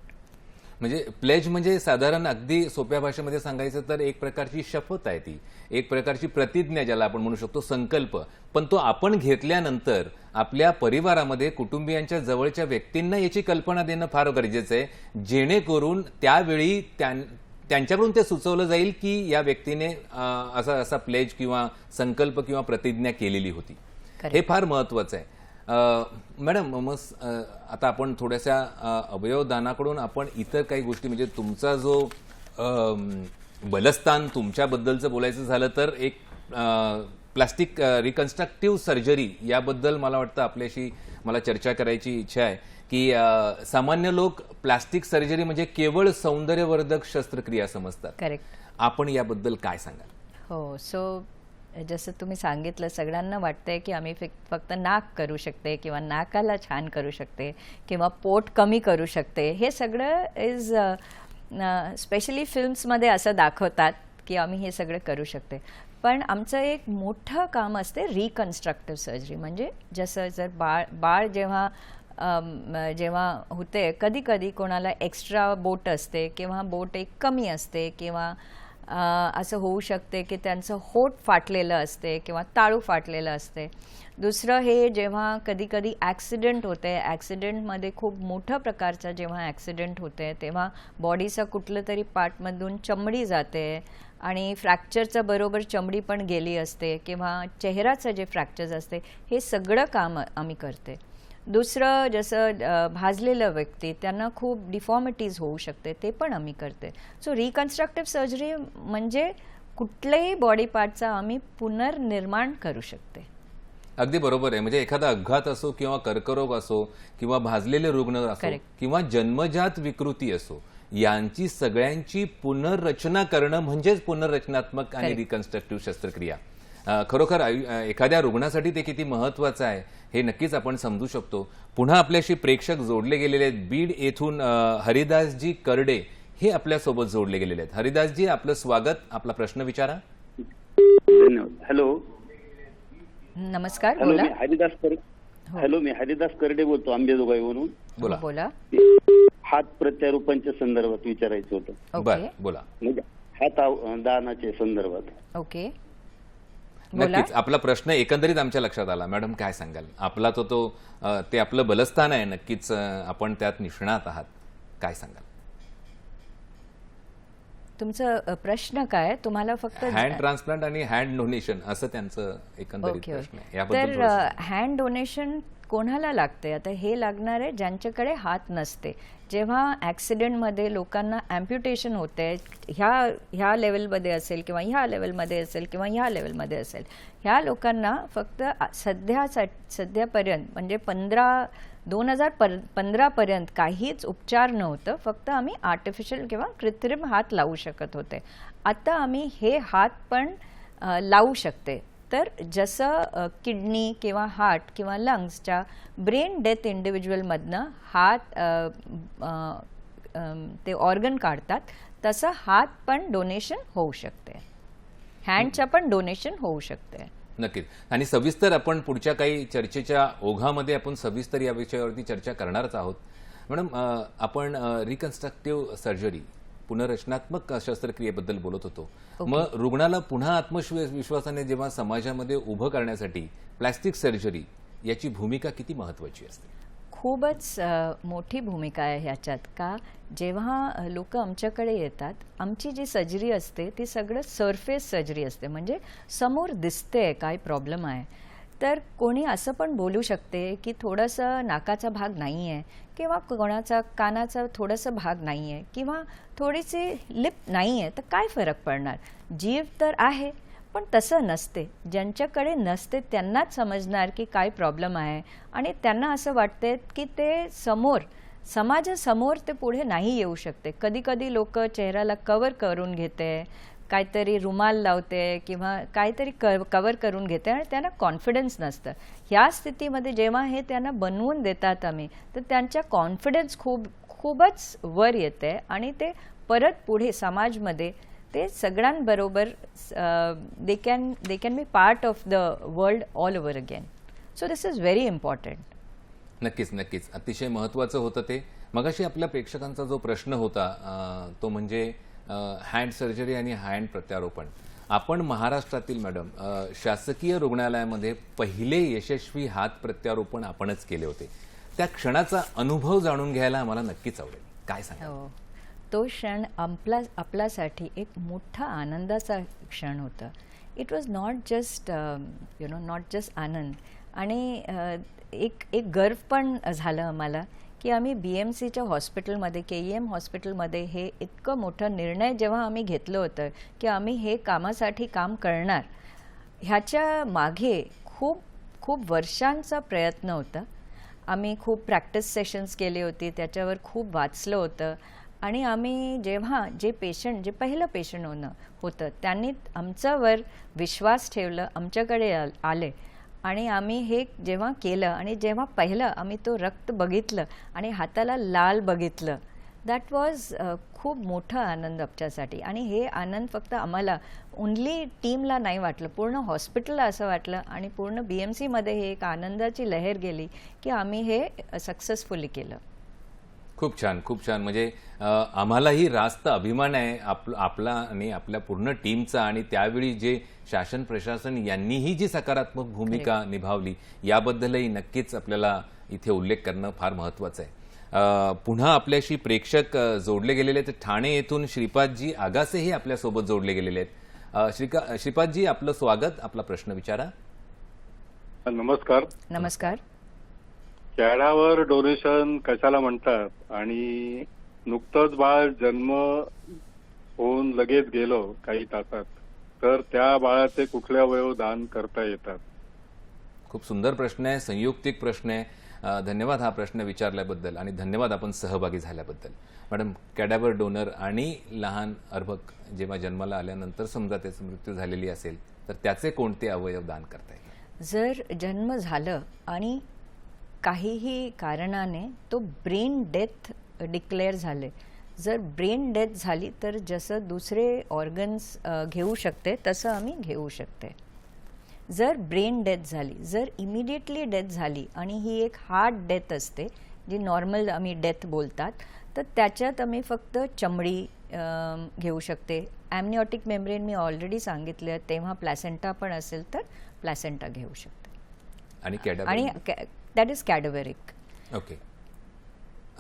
म्हणजे प्लेज म्हणजे साधारण अगदी सोप्या भाषेमध्ये सांगायचं तर एक प्रकारची शपथ आहे, ती एक प्रकारची प्रतिज्ञा ज्याला आपण म्हणू शकतो, संकल्प. पण तो आपण घेतल्यानंतर आपल्या परिवारामध्ये कुटुंबियांच्या जवळच्या व्यक्तींना याची कल्पना देणं फार गरजेचं आहे, जेणेकरून त्यावेळी त्यांच्याकडून ते सुचवलं जाईल की या व्यक्तीने असा प्लेज किंवा संकल्प किंवा प्रतिज्ञा केलेली होती. हे फार महत्वाचं आहे. मॅडम मग आता आपण थोड्याशा अवयवदानाकडून आपण इतर काही गोष्टी, म्हणजे तुमचा जो बलस्थान तुमच्याबद्दलचं बोलायचं झालं तर एक प्लास्टिक रिकन्स्ट्रक्टिव्ह सर्जरी याबद्दल मला वाटतं आपल्याशी मला चर्चा करायची इच्छा आहे की सामान्य लोक प्लास्टिक सर्जरी म्हणजे केवळ सौंदर्यवर्धक शस्त्रक्रिया समजतात. करेक्ट. आपण याबद्दल काय सांगाल? हो, सो जसं तुम्ही सांगितलं सगळ्यांना वाटतंय की आम्ही फक्त नाक करू शकते किंवा नाकाला छान करू शकते किंवा पोट कमी करू शकते. हे सगळं इज स्पेशली फिल्म्समध्ये असं दाखवतात की आम्ही हे सगळं करू शकते. पण आमचं एक मोठं काम असते रिकन्स्ट्रक्टिव्ह सर्जरी. म्हणजे जसं जर बाळ जेव्हा होते, कधी कधी कोणाला एक्स्ट्रा बोट असते किंवा बोट एक कमी असते किंवा असं होऊ शकते की त्यांचं होठ फाटलेलं असते किंवा ताळू फाटलेलं असते. दुसरं हे जेव्हा कधी कधी ॲक्सिडेंट होते, ॲक्सिडेंटमध्ये खूप मोठ्या प्रकारचा जेव्हा ॲक्सिडेंट होते तेव्हा बॉडीचा कुठलं तरी पार्टमधून चमडी जाते आणि फ्रॅक्चरचं बरोबर चमडी पण गेली असते किंवा चेहऱ्याचं जे फ्रॅक्चर्स असते हे सगळं काम आम्ही करते. दुसरं जसं भाजलेलं व्यक्ती त्यांना खूप डिफॉर्मिटीज होऊ शकते, ते पण आम्ही करते. सो रिकन्स्ट्रक्टिव्ह सर्जरी म्हणजे कुठल्याही बॉडी पार्टचा आम्ही पुनर्निर्माण करू शकते. अगदी बरोबर आहे. म्हणजे एखादा अपघात असो किंवा कर्करोग असो किंवा भाजलेले रुग्ण असो किंवा जन्मजात विकृती असो, यांची सगळ्यांची पुनर्रचना करणं म्हणजेच पुनर्रचनात्मक आणि रिकन्स्ट्रक्टिव्ह शस्त्रक्रिया. खरोखर एखाद्या रुग्णासाठी ते किती महत्वाचं आहे हे नक्कीच आपण समजू शकतो. पुन्हा आपल्याशी प्रेक्षक जोडले गेलेले आहेत. बीड येथून हरिदासजी करडे हे आपल्यासोबत जोडले गेलेले आहेत. हरिदासजी, आपलं स्वागत. आपला प्रश्न विचारा. धन्यवाद. हॅलो, नमस्कार. हॅलो, बोला. मी हरिदास करडे बोलतो, अंबेजोगाईवरून. बोला. बोला. हात प्रत्यारोपणच्या संदर्भात विचारायचं होतं. बरं, बोला. म्हणजे हात दानाच्या संदर्भात. ओके. नक्कीच आपला प्रश्न एकंदरीत आमच्या लक्षात आला. मॅडम काय सांगाल? आपला ते आपलं बलस्थान आहे, नक्कीच आपण त्यात निष्णात आहात. काय सांगाल? तुमचं प्रश्न काय? तुम्हाला फक्त हँड ट्रान्सप्लांट आणि हँड डोनेशन असं त्यांचं एकंदरीत प्रश्न आहे. याबद्दल तर हँड डोनेशन कोणाला लागते? आता हे लागणार आहे ज्यांच्याकडे हात नसते. जेव्हा ॲक्सिडेंटमध्ये लोकांना ॲम्प्युटेशन होते, ह्या लेवलमध्ये असेल किंवा ह्या लेवलमध्ये असेल किंवा ह्या लेवलमध्ये असेल, ह्या लोकांना फक्त सध्यापर्यंत म्हणजे 2015 पर्यंत काहीच उपचार नव्हतं. फक्त आम्ही आर्टिफिशियल किंवा कृत्रिम हात लावू शकत होते. आता आम्ही हे हात पण लावू शकते. तर जसं किडनी किंवा हार्ट किंवा लंग्सच्या ब्रेन डेथ इंडिव्हिज्युअलमधनं हात ते ऑर्गन काढतात, तसं हात पण डोनेशन होऊ शकते, हँडच्या पण डोनेशन होऊ शकते. नक्कीच. आणि सविस्तर आपण पुढच्या काही चर्चेच्या ओघामध्ये आपण सविस्तर या विषयावरती चर्चा करणारच आहोत. मॅडम, आपण रिकन्स्ट्रक्टिव्ह सर्जरी, पुनर्रचनात्मक शस्त्रक्रियेबद्दल बोलत होतो. मग रुग्णाला पुन्हा आत्मविश्वासाने जेव्हा समाजामध्ये उभं करण्यासाठी प्लॅस्टिक सर्जरी याची भूमिका किती महत्वाची असते? खूपच मोठी भूमिका आहे ह्याच्यात. का, जेव्हा लोक आमच्याकडे येतात, आमची जी सर्जरी असते ती सगळं सरफेस सर्जरी असते, म्हणजे समोर दिसते काय प्रॉब्लेम आहे. तर कोणी असं पण बोलू शकते की थोडंसं नाकाचा भाग नाही आहे, किंवा कोणाचा कानाचा थोडंसं भाग नाही आहे, किंवा थोडीशी लिप नाही आहे, तर काय फरक पडणार? जीव तर आहे, पण तसं नसते. ज्यांच्याकडे नसते त्यांनाच समजणार की काय प्रॉब्लेम आहे, आणि त्यांना असं वाटते की ते समाजासमोर ते पुढे नाही येऊ शकते. कधी कधी लोक चेहऱ्याला कवर करून घेते, काहीतरी रुमाल लावते किंवा काहीतरी कवर करून घेते, आणि त्यांना कॉन्फिडन्स नसतं. ह्या स्थितीमध्ये जेव्हा हे त्यांना बनवून देतात आम्ही, तर त्यांच्या कॉन्फिडन्स खूपच वर येते, आणि ते परत पुढे समाजमध्ये ते सगळ्यांबरोबर they can be part of the world all over again. So this is very important. नक्कीच नक्कीच, अतिशय महत्त्वाचं होतं ते. मगाशी आपल्या प्रेक्षकांचा जो प्रश्न होता तो म्हणजे हँड सर्जरी आणि हँड प्रत्यारोपण. आपण महाराष्ट्रातील मॅडम शासकीय रुग्णालयामध्ये पहिले यशस्वी हात प्रत्यारोपण आपणच केले होते. त्या क्षणाचा अनुभव जाणून घ्यायला आम्हाला नक्कीच आवडेल. काय सांगा? हो, तो क्षण आपल्यासाठी एक मोठा आनंदाचा क्षण होता. It was not just not just anand, आणि एक गर्व पण झालं आम्हाला की आम्ही BMCच्या हॉस्पिटलमध्ये, KEM हॉस्पिटलमध्ये हे इतकं मोठं निर्णय जेव्हा आम्ही घेतलं होतं की आम्ही हे कामासाठी काम करणार, ह्याच्या मागे खूप खूप वर्षांचा प्रयत्न होता. आम्ही खूप प्रॅक्टिस सेशन्स केली होती, त्याच्यावर खूप वाचलं होतं, आणि आम्ही जेव्हा जे पहिलं पेशंट होतं त्यांनी आमच्यावर विश्वास ठेवलं, आमच्याकडे आले, आणि आम्ही हे जेव्हा केलं, आणि जेव्हा पहिलं आम्ही तो रक्त बघितलं आणि हाताला लाल बघितलं, दॅट वॉज खूप मोठा आनंद आमच्यासाठी. आणि हे आनंद फक्त आम्हाला, ओनली टीमला नाही वाटलं, पूर्ण हॉस्पिटलला असं वाटलं, आणि पूर्ण BMCमध्ये हे एक आनंदाची लहर गेली की आम्ही हे सक्सेसफुली केलं. खूप छान, खूप छान. म्हणजे आम्हालाही रास्त अभिमान आहे आपला आणि आपल्या पूर्ण टीमचा, आणि त्यावेळी जे शासन प्रशासन यांनीही जी सकारात्मक भूमिका निभावली याबद्दलही नक्कीच आपल्याला इथे उल्लेख करणं फार महत्त्वाचं आहे. पुन्हा आपल्याशी प्रेक्षक जोडले गेलेले आहेत. ठाणे येथून श्रीपादजी आगासेही आपल्यासोबत जोडले गेलेले आहेत. श्रीपादजी, आपलं स्वागत. आपला प्रश्न विचारा. नमस्कार. नमस्कार. कॅडावर डोनेशन कशाला म्हणतात, आणि नुकतंच बाळ जन्म होऊन लगेच गेलो काही तासात, तर त्या बाळाचे कुठले अवयव दान करता येतात? खूप सुंदर प्रश्न आहे, संयुक्तिक प्रश्न आहे. धन्यवाद हा प्रश्न विचारल्याबद्दल, आणि धन्यवाद आपण सहभागी झाल्याबद्दल. मॅडम, कॅडावर डोनर आणि लहान अर्भक जेव्हा जन्माला आल्यानंतर समजा त्याची मृत्यू झालेली असेल, तर त्याचे कोणते अवयव दान करता येईल? जर जन्म झालं आणि काहीही कारणाने तो ब्रेन डेथ डिक्लेअर झाले, जर ब्रेन डेथ झाली तर जसं दुसरे ऑर्गन्स घेऊ शकते तसं आम्ही घेऊ शकते. जर ब्रेन डेथ झाली, जर इमिडिएटली डेथ झाली, आणि ही एक हार्ट डेथ असते जी नॉर्मल आम्ही डेथ बोलतात, तर त्याच्यात आम्ही फक्त चमडी घेऊ शकते. ॲमनिऑटिक मेम्ब्रेन मी ऑलरेडी सांगितलं, तेव्हा प्लॅसेंटा पण असेल तर प्लॅसेंटा घेऊ शकते. आणि that is cadaveric. Okay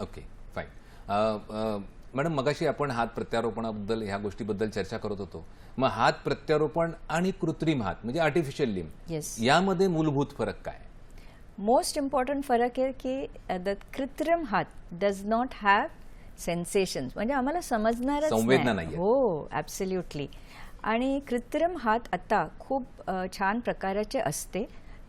okay, fine. Madam, मगाशी आपण हात प्रत्यारोपणाबद्दल ह्या गोष्टीबद्दल चर्चा करत होतो. मग हात प्रत्यारोपण आणि कृत्रिम हात म्हणजे आर्टिफिशियल लिम्ब, येस, यामध्ये मूलभूत फरक काय? मोस्ट इम्पॉर्टंट फरक आहे की द कृत्रिम हात डज नॉट हॅव सेन्सेशन्स, म्हणजे आम्हाला समजणारच संवेदना नाही. नाहीये. हो, ॲब्सोल्युटली. आणि कृत्रिम हात आता खूप छान प्रकाराचे असते,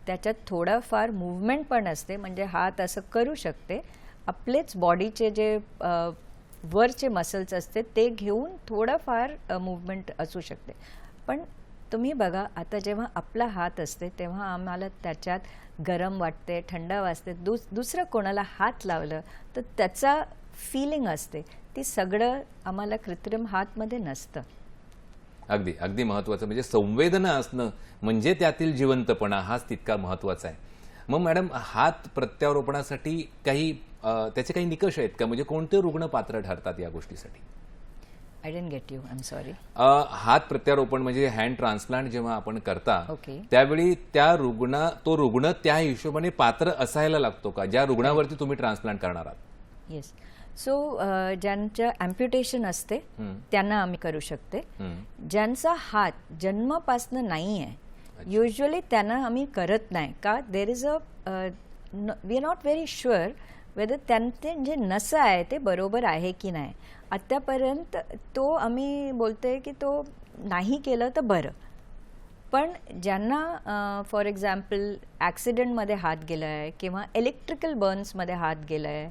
त्याच्यात थोडाफार मूवमेंट पण असते, म्हणजे हात असं करू शकते. आपलेच बॉडीचे जे वरचे मसल्स असते ते घेऊन थोडंफार मूवमेंट असू शकते, पण तुम्ही बघा, आता जेव्हा आपला हात असते तेव्हा आम्हाला त्याच्यात गरम वाटते, थंड वाजते, दुसरं कोणाला हात लावलं तर त्याचा फिलिंग असते, ती सगळं आम्हाला कृत्रिम हातमध्ये नसतं. अगदी अगदी महत्वाचं म्हणजे संवेदना असणं म्हणजे त्यातील जिवंतपणा हाच तितका महत्वाचा आहे. मग मॅडम, हात प्रत्यारोपणासाठी काही त्याचे काही निकष आहेत का? म्हणजे कोणते रुग्ण पात्र ठरतात या गोष्टीसाठी? I didn't get you, I am sorry. हात प्रत्यारोपण म्हणजे हँड ट्रान्सप्लांट जेव्हा आपण करता ओके. त्यावेळी तो रुग्ण त्या हिशोबाने पात्र असायला लागतो का, ज्या रुग्णावरती तुम्ही ट्रान्सप्लांट करणार आहात? येस. सो ज्यांच्या अम्प्युटेशन असते त्यांना आम्ही करू शकते. ज्यांचा हात जन्मापासून नाही आहे युजली त्यांना आम्ही करत नाही का, there is a we are not very sure whether त्यांचे जे नस आहे ते बरोबर आहे की नाही. आत्तापर्यंत तो आम्ही बोलतोय की तो नाही केलं तर बरं. पण ज्यांना फॉर एक्झाम्पल ॲक्सिडेंटमध्ये हात गेला आहे किंवा इलेक्ट्रिकल बर्न्समध्ये हात गेला आहे,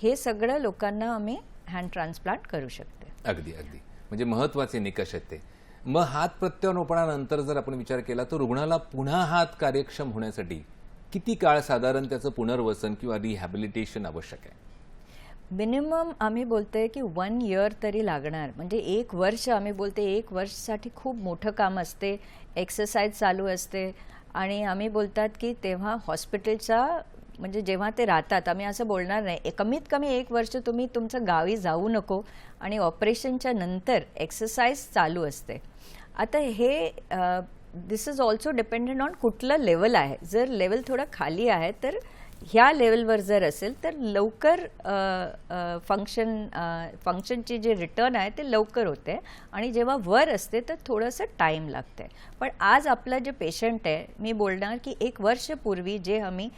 हे सगळं लोकांना आम्ही हँड ट्रान्सप्लांट करू शकते. अगदी अगदी म्हणजे महत्वाचे निकष आहेत ते. मग हात प्रत्यारोपणानंतर जर आपण विचार केला तर रुग्णाला पुन्हा हात कार्यक्षम होण्यासाठी किती काळ साधारण त्याचं पुनर्वसन किंवा रिहॅबिलिटेशन आवश्यक आहे? मिनिमम आम्ही बोलतोय की 1 year तरी लागणार. म्हणजे 1 वर्ष आम्ही बोलते, 1 वर्षासाठी खूप मोठं काम असते, एक्सरसाइज चालू असते. आणि आम्ही बोलतात की तेव्हा हॉस्पिटलचा म्हणजे जेव्हा ते राहतात, आम्ही असं बोलणार नाही कमीत कमी 1 वर्ष तुम्ही तुमचं गावी जाऊ नको आणि ऑपरेशनच्या नंतर एक्सरसाइज चालू असते. आता हे दिस इज ऑल्सो डिपेंडेंट ऑन कुठलं लेवल आहे. जर लेवल थोडं खाली आहे तर ह्या लेवलवर जर असेल तर लवकर फंक्शनची जे रिटर्न आहे ते लवकर होते आणि जेव्हा वर असते तर थोडंसं टाईम लागते. पण आज आपलं जे पेशंट आहे, मी बोलणार की 1 वर्षपूर्वी जे आम्ही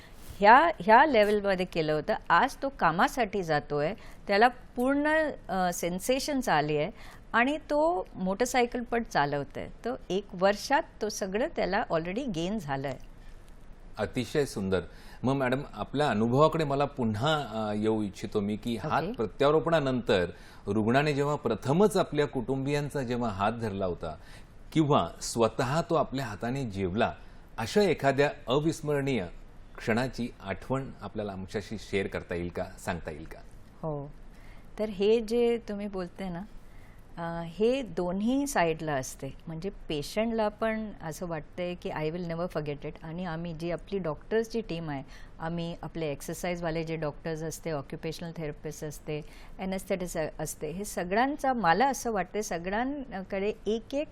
ह्या लेवलमध्ये केलं होतं, आज तो कामासाठी जातोय, त्याला पूर्ण सेन्सेशन्स आली आहे आणि तो मोटरसायकल पण चालवतोय. तो 1 वर्षात तो सगळं त्याला ऑलरेडी गेन झालं आहे. अतिशय सुंदर. मग मॅडम, आपल्या अनुभवाकडे मला पुन्हा येऊ इच्छितो मी की हात प्रत्यारोपणानंतर रुग्णाने जेव्हा प्रथमच आपल्या कुटुंबियांचा जेव्हा हात धरला होता किंवा स्वतः तो आपल्या हाताने जेवला, अशा एखाद्या अविस्मरणीय क्षणाची आठवण आपल्याला आमच्याशी शेअर करता येईल का, सांगता येईल का? हो. तर हे जे तुम्ही बोलते ना, हे दोन्ही साईडला असते. म्हणजे पेशंटला पण असं वाटतंय की I will never forget it. आणि आम्ही जी आपली डॉक्टर्सची टीम आहे, आम्ही आपले एक्सरसाइजवाले जे डॉक्टर्स असते, ऑक्युपेशनल थेरपिस्ट असते, एनेस्थेटिस्ट असते, हे सगळ्यांचा मला असं वाटतं सगळ्यांकडे एक एक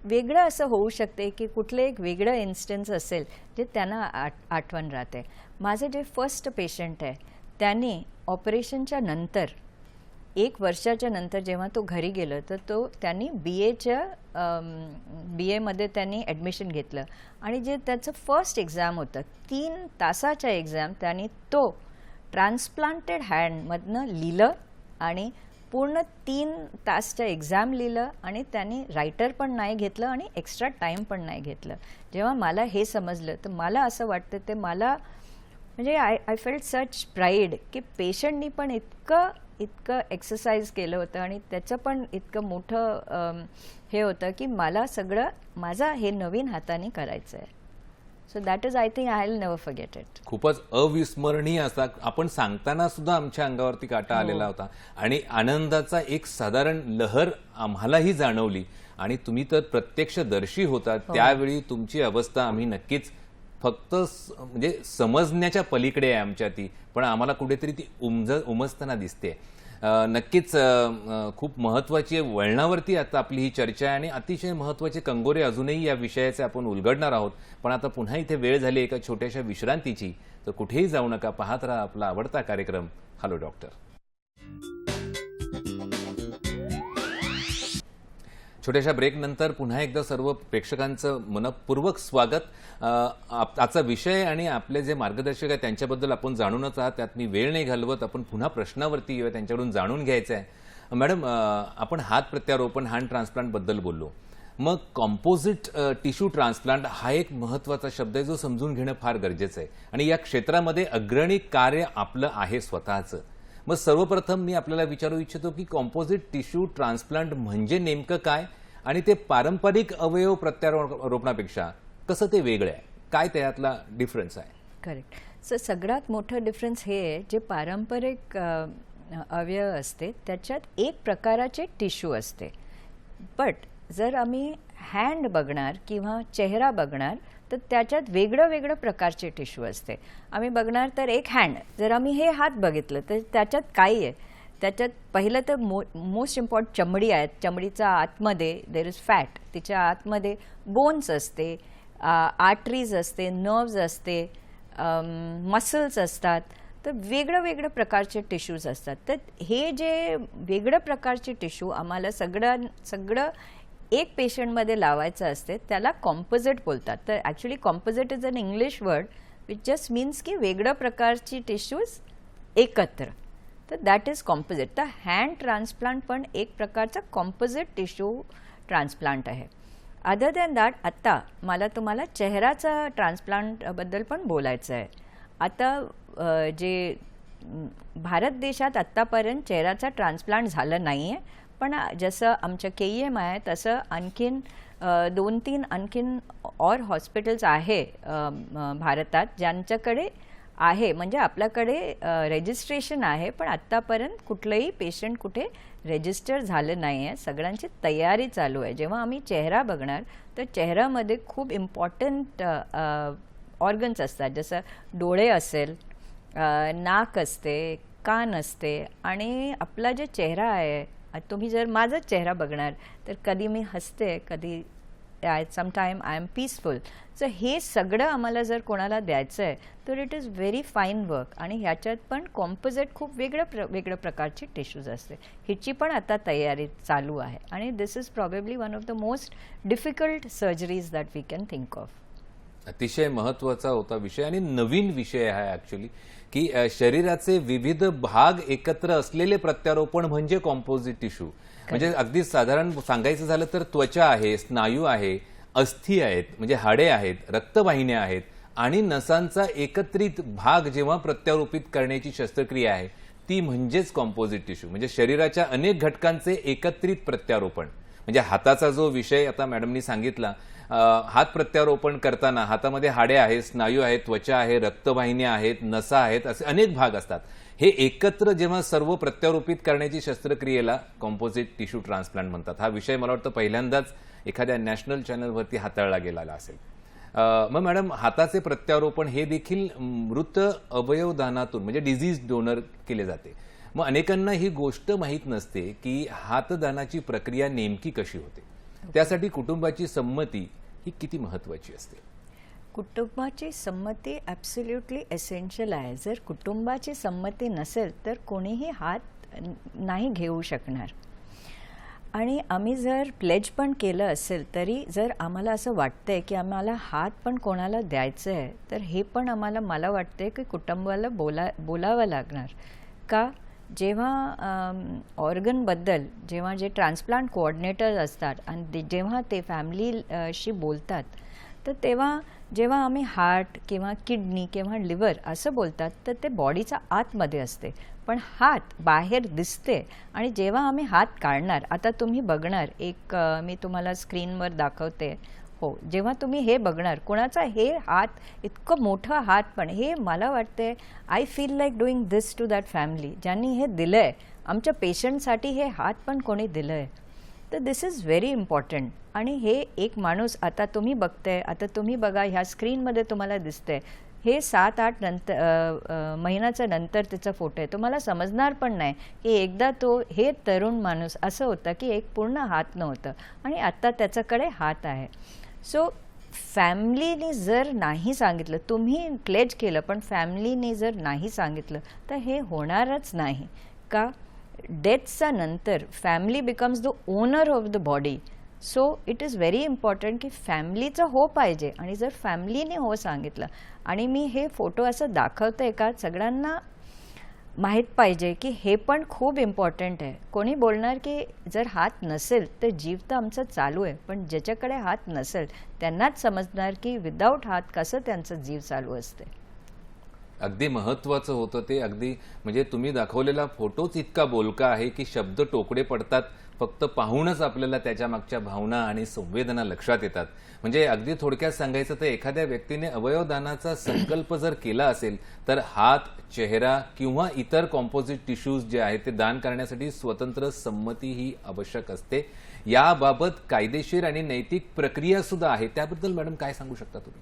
वेगळं असं होऊ शकते की कुठलं एक वेगळं इन्स्टन्स असेल जे त्यांना आठवण राहते. माझं जे फर्स्ट पेशंट आहे त्याने ऑपरेशनच्या नंतर 1 वर्षाच्या नंतर जेव्हा तो घरी गेलं तर त्यांनी बी एमध्ये त्यांनी ॲडमिशन घेतलं आणि जे त्याचं फर्स्ट एक्झाम होतं 3 तासाच्या एक्झाम त्यांनी तो ट्रान्सप्लांटेड हँडमधनं लिहिलं आणि पूर्ण 3 तासच्या एक्झाम लिहिलं आणि त्यांनी रायटर पण नाही घेतलं आणि एक्स्ट्रा टाईम पण नाही घेतलं. जेव्हा मला हे समजलं तर मला असं वाटतं ते मला म्हणजे आय फेल्ट सच प्राईड की पेशंटनी पण इतकं एक्सरसाइज केलं होतं आणि त्याचं पण इतकं मोठं हे होतं की मला सगळं माझा हे नवीन हाताने करायचं आहे. So that is I think I will never forget it. खूपच अविस्मरणीय असा, आपण सांगताना सुद्धा आमच्या अंगावरती काटा आलेला होता आणि आनंदाचा एक साधारण लहर आम्हालाही जाणवली. आणि तुम्ही तर प्रत्यक्षदर्शी होता त्यावेळी तुमची अवस्था आम्ही नक्कीच फक्त म्हणजे समजण्याच्या पलीकडे आहे आमच्या ती, पण आम्हाला कुठेतरी ती उमजताना दिसते. नक्कीच खूप महत्वाची वळणावरती आता आपली ही चर्चा आहे आणि अतिशय महत्वाचे कंगोरे अजूनही या विषयाचे आपण उलगडणार आहोत. पण आता पुन्हा इथे वेळ झाली एका छोट्याशा विश्रांतीची, तर कुठेही जाऊ नका, पाहत राहा आपला आवडता कार्यक्रम हॅलो डॉक्टर. छोट्याशा ब्रेकनंतर पुन्हा एकदा सर्व प्रेक्षकांचं मनपूर्वक स्वागत. आजचा विषय आणि आपले जे मार्गदर्शक आहेत त्यांच्याबद्दल आपण जाणूनच आहात, त्यात मी वेळ नाही घालवत. आपण पुन्हा प्रश्नावरती येऊया, त्यांच्याकडून जाणून घ्यायचं आहे. मॅडम, आपण हात प्रत्यारोपण हँड ट्रान्सप्लांटबद्दल बोललो. मग कॉम्पोजिट टिश्यू ट्रान्सप्लांट हा एक महत्त्वाचा शब्द आहे जो समजून घेणं फार गरजेचं आहे आणि या क्षेत्रामध्ये अग्रणी कार्य आपलं आहे स्वतःचं. मग सर्वप्रथम मी आपल्याला विचारू इच्छितो की कॉम्पोजिट टिश्यू ट्रान्सप्लांट म्हणजे नेमकं काय आणि ते पारंपरिक अवयव प्रत्यारोपणापेक्षा कसं ते वेगळं आहे, काय त्यातला डिफरन्स आहे? करेक्ट. सगळ्यात मोठं डिफरन्स हे आहे, जे पारंपरिक अवयव असते त्याच्यात एक प्रकाराचे टिश्यू असते, बट जर आम्ही हँड बघणार किंवा चेहरा बघणार तर त्याच्यात वेगळं प्रकारचे टिश्यू असते. आम्ही बघणार तर एक हँड, जर आम्ही हे हात बघितलं तर त्याच्यात काय आहे, त्याच्यात पहिलं तर मोस्ट इम्पॉर्टंट चमडी आहे. चमडीच्या आतमध्ये देर इज फॅट, तिच्या आतमध्ये बोन्स असते, आर्टरीज असते, नर्व्स असते, मसल्स असतात. तर वेगळं प्रकारचे टिश्यूज असतात. तर हे जे वेगळ्या प्रकारचे टिश्यू आम्हाला सगळं एक पेशंटमध्ये लावायचं असते त्याला कॉम्पोजिट बोलतात. तर actually composite is an English word which just means की वेगळ्या प्रकारची टिश्यूज एकत्र. तर दॅट इज कॉम्पोजिट. तर हँड ट्रान्सप्लांट पण एक प्रकारचा कॉम्पोजिट टिश्यू ट्रान्सप्लांट आहे. अदर दॅन दॅट आत्ता मला तुम्हाला चेहऱ्याचा ट्रान्सप्लांटबद्दल पण बोलायचं आहे. आता जे भारत देशात आत्तापर्यंत चेहऱ्याचा ट्रान्सप्लांट झालं नाही आहे, पण जसं आमच्या KEM आहे तसं आणखीन 2-3 आणखीन और हॉस्पिटल्स आहे भारतात ज्यांच्याकडे आहे, म्हणजे आपल्याकडे रजिस्ट्रेशन आहे, पण आत्तापर्यंत कुठलंही पेशंट कुठे रजिस्टर झालं नाही आहे. सगळ्यांची तयारी चालू आहे. जेव्हा आम्ही चेहरा बघणार तर चेहऱ्यामध्ये खूप इम्पॉर्टंट ऑर्गन्स असतात, जसं डोळे असेल, नाक असते, कान असते, आणि आपला जे चेहरा आहे, तुम्ही जर माझाच चेहरा बघणार तर कधी मी हसते, कधी sometime I am peaceful. So हे सगळं आम्हाला जर कोणाला द्यायचं आहे तर it is very fine work. आणि ह्याच्यात पण कॉम्पोजिट खूप वेगळ्या प्रकारची टिश्यूज असते. हिची पण आता तयारी चालू आहे. आणि this is probably one of the most difficult surgeries that we can think of. अतिशय महत्वाचा होता विषय आणि नवीन विषय आहे ॲक्च्युली, की शरीराचे विविध भाग एकत्र असलेले प्रत्यारोपण म्हणजे कॉम्पोजिट टिश्यू. म्हणजे अगदी साधारण सांगायचं झालं तर त्वचा आहे, स्नायू आहे, अस्थी आहेत, म्हणजे हाडे आहेत, रक्तवाहिन्या आहेत आणि नसांचा एकत्रित भाग जेव्हा प्रत्यारोपित करण्याची शस्त्रक्रिया आहे ती म्हणजेच कॉम्पोजिट टिश्यू. म्हणजे शरीराच्या अनेक घटकांचे एकत्रित प्रत्यारोपण. म्हणजे हाताचा जो विषय आता मॅडमनी सांगितला, हात प्रत्यारोपण करताना हातामध्ये हाडे आहेत, स्नायू आहेत, त्वचा आहे, रक्तवाहिन्या आहेत, नसा आहेत, असे अनेक भाग असतात. हे एकत्र जेव्हा सर्व प्रत्यारोपित करण्याची शस्त्रक्रियेला कॉम्पोजिट टिश्यू ट्रान्सप्लांट म्हणतात. हा विषय मला वाटतं पहिल्यांदाच एखाद्या नॅशनल चॅनलवरती हाताळला गेलेला असेल. मग मॅडम, हाताचे प्रत्यारोपण हे देखील मृत अवयवदानातून म्हणजे डिझीज डोनर केले जाते. मग अनेकांना ही गोष्ट माहीत नसते की हातदानाची प्रक्रिया नेमकी कशी होते. त्यासाठी कुटुंबाची संमती ही किती महत्वाची असते? कुटुंबाची संमती ॲब्सोल्युटली एसेन्शियल आहे. जर कुटुंबाची संमती नसेल तर कोणीही हात नाही घेऊ शकणार. आणि आम्ही जर प्लेज पण केलं असेल तरी जर आम्हाला असं वाटतंय की आम्हाला हात पण कोणाला द्यायचं आहे तर हे पण आम्हाला, मला वाटते की कुटुंबाला बोलावं लागणार. का? जेव्हा ऑर्गनबद्दल जेव्हा जे ट्रान्सप्लांट कोऑर्डिनेटर असतात आणि जेव्हा ते फॅमिलीशी बोलतात तर तेव्हा जेव्हा आम्ही हार्ट किंवा किडनी किंवा लिव्हर असं बोलतात तर ते बॉडीच्या आतमध्ये असते, पण हात बाहेर दिसते. आणि जेव्हा आम्ही हात काढणार, आता तुम्ही बघणार, एक मी तुम्हाला स्क्रीनवर दाखवते. हो, जेव्हा तुम्ही हे बघणार, कोणाचा हे हात, इतकं मोठं हात, पण हे मला वाटते I feel like doing this to that family, ज्यांनी हे दिलं आहे आमच्या पेशंटसाठी, हे हात पण कोणी दिलं आहे. तर दिस इज व्हेरी इम्पॉर्टंट. आणि हे एक माणूस, आता तुम्ही बघताय, आता तुम्ही बघा ह्या स्क्रीनमध्ये तुम्हाला दिसतंय, हे 7-8 महिन्याच्या नंतर त्याचा फोटो आहे. तुम्हाला समजणार पण नाही की एकदा तो, हे तरुण माणूस असं होता की एक पूर्ण हात नव्हतं आणि आता त्याच्याकडे हात आहे. सो फॅमिलीने जर नाही सांगितलं, तुम्ही प्लेज केलं पण फॅमिलीने जर नाही सांगितलं तर हे होणारच नाही. का? डेथच्या नंतर family becomes the owner of the body. So it is very important की फॅमिलीचं हो पाहिजे. आणि जर फॅमिलीने हो सांगितलं, आणि मी हे फोटो असं दाखवते का सगळ्यांना माहीत पाहिजे की हे पण खूप इम्पॉर्टंट आहे. कोणी बोलणार की जर हात नसेल तर जीव तर आमचं चालू आहे, पण ज्याच्याकडे हात नसेल त्यांनाच समजणार की विदाऊट हात कसं त्यांचं जीव चालू असते. अगदी महत्वाचं होतं ते. अगदी म्हणजे तुम्ही दाखवलेला फोटोच इतका बोलका आहे की शब्द टोकडे पडतात फक्त पाहूनच आपल्याला त्याच्या मागच्या भावना आणि संवेदना लक्षात येतात. म्हणजे अगदी थोडक्यात सांगायचं तर एखाद्या व्यक्तीने अवयवदानाचा संकल्प जर केला असेल तर हात, चेहरा किंवा इतर कॉम्पोजिट टिश्यूज जे आहेत ते दान करण्यासाठी स्वतंत्र संमती ही आवश्यक असते. याबाबत कायदेशीर आणि नैतिक प्रक्रिया सुद्धा आहे. त्याबद्दल मॅडम काय सांगू शकता तुम्ही?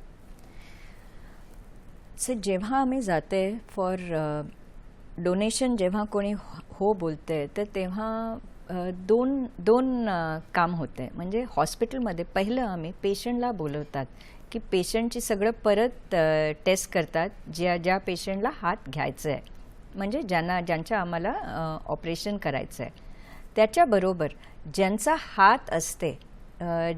जेव्हा आम्ही जाते फॉर डोनेशन, जेव्हा कोणी हो बोलते तर तेव्हा दोन काम होते. म्हणजे हॉस्पिटलमध्ये पहिलं आम्ही पेशंटला बोलवतात की पेशंटची सगळं परत टेस्ट करतात, ज्या पेशंटला हात घ्यायचं आहे, म्हणजे ज्यांच्या आम्हाला ऑपरेशन करायचं आहे. त्याच्याबरोबर ज्यांचा हात असते,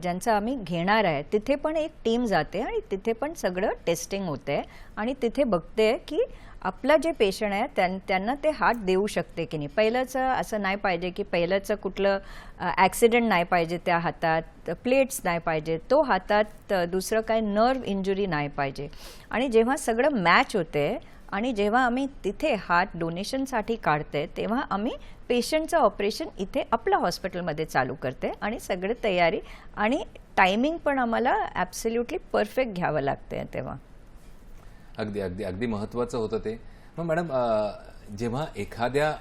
ज्यांचा आम्ही घेणार आहे, तिथे पण एक टीम जाते आणि तिथे पण सगळं टेस्टिंग होते आणि तिथे बघते की आपला जे पेशंट आहे त्यांना ते हात देऊ शकते की नाही. पहिलंचं असं नाही पाहिजे की पहिलंचं कुठलं ॲक्सिडेंट नाही पाहिजे, त्या हातात प्लेट्स नाही पाहिजे, तो हातात दुसरं काय नर्व इंजुरी नाही पाहिजे. आणि जेव्हा सगळं मॅच होते आणि जेव्हा आम्ही तिथे हात डोनेशनसाठी काढते तेव्हा आम्ही पेशंटचं ऑपरेशन इथे आपल्या हॉस्पिटलमध्ये चालू करते आणि सगळी तयारी आणि टायमिंग पण आम्हाला ॲब्सोल्युटली परफेक्ट घ्यावं लागते. तेव्हा अगदी अगदी अगदी महत्त्वाचं होतं ते. मग मॅडम, जेव्हा एखाद्या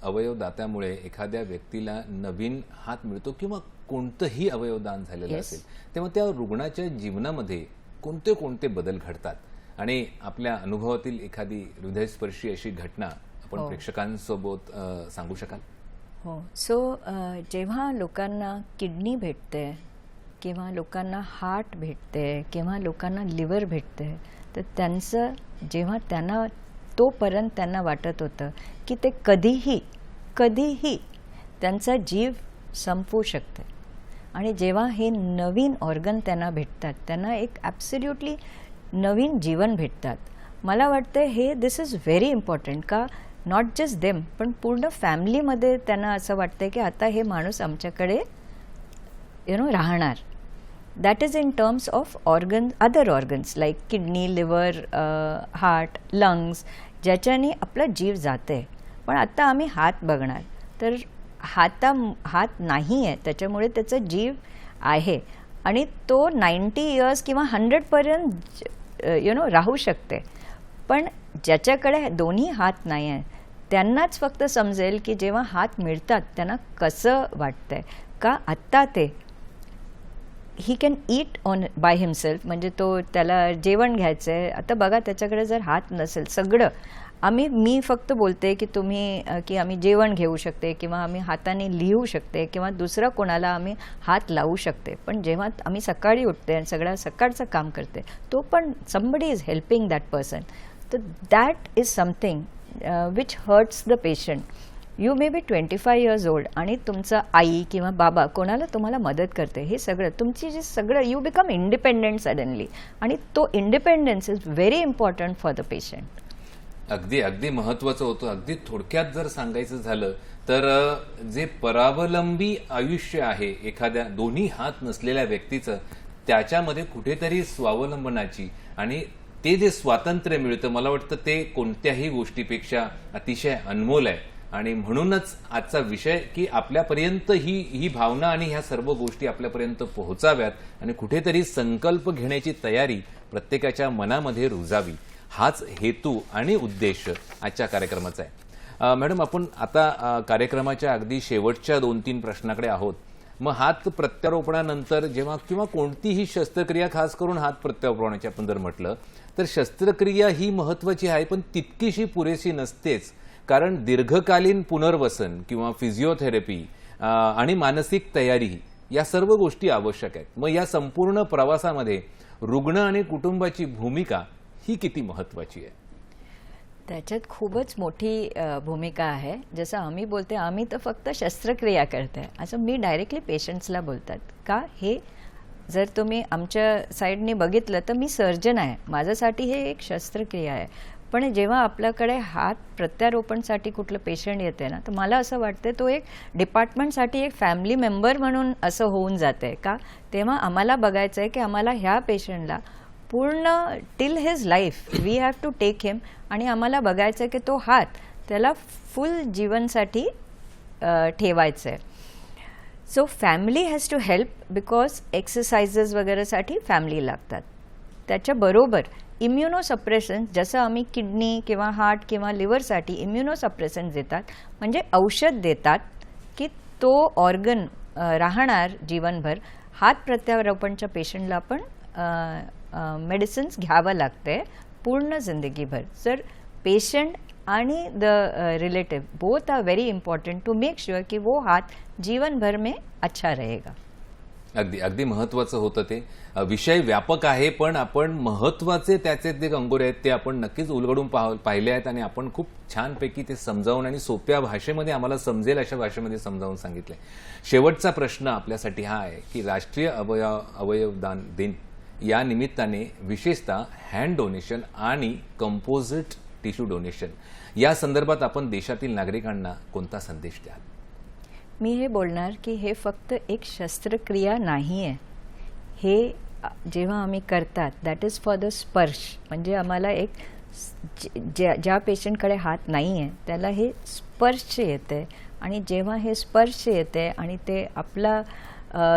अवयवदात्यामुळे एखाद्या व्यक्तीला नवीन हात मिळतो किंवा कोणतंही अवयवदान झालेलं असेल तेव्हा त्या रुग्णाच्या जीवनामध्ये कोणते कोणते बदल घडतात आणि आपल्या अनुभवातील एखादी हृदयस्पर्शी अशी घटना आपण प्रेक्षकांसोबत सांगू शकाल? हो. जेव्हा लोकांना किडनी भेटते किंवा लोकांना हार्ट भेटते किंवा लोकांना लिव्हर भेटते तर त्यांचं जेव्हा तोपर्यंत त्यांना वाटत होतं की ते कधीही त्यांचा जीव संपवू शकते आणि जेव्हा हे नवीन ऑर्गन त्यांना भेटतात त्यांना एक ॲब्सोल्युटली नवीन जीवन भेटतात. मला वाटतं दिस इज व्हेरी इम्पॉर्टंट. का नॉट जस्ट देम पण पूर्ण फॅमिलीमध्ये त्यांना असं वाटतं की आता हे माणूस आमच्याकडे राहणार. That is in terms of other organs like kidney, liver, heart, lungs, ज्याच्याने आपला जीव जाते. पण आता आम्ही हात बघणार तर हात नाही आहे, त्याच्यामुळे त्याचा जीव आहे आणि तो 90 इयर्स किंवा 100पर्यंत राहू शकते. पण ज्याच्याकडे दोन्ही हात नाही आहे त्यांनाच फक्त समजेल की जेव्हा हात मिळतात त्यांना कसं वाटतंय. का आत्ता ते he can eat on by himself, म्हणजे त्याला जेवण घ्यायचं आहे. आता बघा त्याच्याकडे जर हात नसेल, सगळं मी फक्त बोलते की आम्ही जेवण घेऊ शकते किंवा आम्ही हाताने लिहू शकते किंवा दुसरा कोणाला आम्ही हात लावू शकते. पण जेव्हा आम्ही सकाळी उठते आणि सगळं सकाळचं काम करते तो पण somebody is helping that person. तर that is something which hurts the patient. You may be 25 years old आणि तुमचं आई किंवा बाबा कोणाला तुम्हाला मदत करते. हे सगळं तुमची जे सगळं यू बिकम इंडिपेंडेंट सडनली आणि तो independence is very important for the patient. अगदी अगदी महत्त्वाचं होतं. अगदी थोडक्यात जर सांगायचं झालं तर जे परावलंबी आयुष्य आहे एखाद्या दोन्ही हात नसलेल्या व्यक्तीचं, त्याच्यामध्ये कुठेतरी स्वावलंबनाची आणि ते जे स्वातंत्र्य मिळतं मला वाटतं ते कोणत्याही गोष्टीपेक्षा अतिशय अनमोल आहे. आणि म्हणूनच आजचा विषय की आपल्यापर्यंत ही भावना आणि ह्या सर्व गोष्टी आपल्यापर्यंत पोहोचाव्यात आणि कुठेतरी संकल्प घेण्याची तयारी प्रत्येकाच्या मनामध्ये रुजावी, हाच हेतू आणि उद्देश आजच्या कार्यक्रमाचा आहे. मॅडम, आपण आता कार्यक्रमाच्या अगदी शेवटच्या 2-3 प्रश्नाकडे आहोत. मग हात प्रत्यारोपणानंतर जेव्हा किंवा कोणतीही शस्त्रक्रिया, खास करून हात प्रत्यारोपणाची आपण जर म्हटलं तर शस्त्रक्रिया ही महत्त्वाची आहे पण तितकीशी पुरेशी नसतेच. कारण दीर्घकालीन पुनर्वसन किंवा फिजिओथेरपी आणि मानसिक तयारी या सर्व गोष्टी आवश्यक आहेत. मग या संपूर्ण प्रवासामध्ये रुग्ण आणि कुटुंबाची भूमिका ही किती महत्त्वाची आहे? त्याच्यात खूपच मोठी भूमिका आहे. जसं आम्ही बोलते आम्ही तर फक्त शस्त्रक्रिया करते, असं मी डायरेक्टली पेशंट्सला बोलतात. का हे जर तुम्ही आमच्या साईडने बघितलं तर मी सर्जन आहे, माझ्यासाठी हे एक शस्त्रक्रिया आहे. पण जेव्हा आपल्याकडे हात प्रत्यारोपणसाठी कुठलं पेशंट येते ना तर मला असं वाटतं तो एक डिपार्टमेंटसाठी एक फॅमिली मेंबर म्हणून असं होऊन जाते. का तेव्हा आम्हाला बघायचं आहे की आम्हाला ह्या पेशंटला पूर्ण till his life we have to take him आणि आम्हाला बघायचं आहे की तो हात त्याला फुल जीवनसाठी ठेवायचं आहे. So family has to help because exercises वगैरेसाठी फॅमिली लागतात. त्याच्याबरोबर इम्युनोसप्रेशन, जसं आम्ही किडनी किंवा हार्ट किंवा लिव्हरसाठी इम्युनोसप्रेशन देतात, म्हणजे औषध देतात की तो ऑर्गन राहणार जीवनभर. हात प्रत्यारोपणच्या पेशंटला पण मेडिसिन्स घ्यावं लागते पूर्ण जिंदगीभर. जर पेशंट आणि the relative both are very important to make sure कि वो हाथ जीवन भर में अच्छा रहेगा. अगदी अगदी महत्वाचं होतं ते. विषय व्यापक आहे, पण आपण महत्वाचे त्याचे जे अंगोरे आहेत ते आपण नक्कीच उलगडून पाहिले आहेत आणि आपण खूप छानपैकी ते समजावून आणि सोप्या भाषेमध्ये आम्हाला समजेल अशा भाषेमध्ये समजावून सांगितलंय. शेवटचा प्रश्न आपल्यासाठी हा आहे की राष्ट्रीय अवयवदान दिन या निमित्ताने विशेषतः हँड डोनेशन आणि कंपोजिट टिश्यू डोनेशन या संदर्भात आपण देशातील नागरिकांना कोणता संदेश द्याल? मी हे बोलणार की हे फक्त एक शस्त्रक्रिया नाही आहे. हे जेव्हा आम्ही करतात दॅट इज फॉर द स्पर्श. म्हणजे आम्हाला एक ज्या पेशंटकडे हात नाही आहे त्याला हे स्पर्श येते, आणि जेव्हा हे स्पर्श येते आणि ते आपला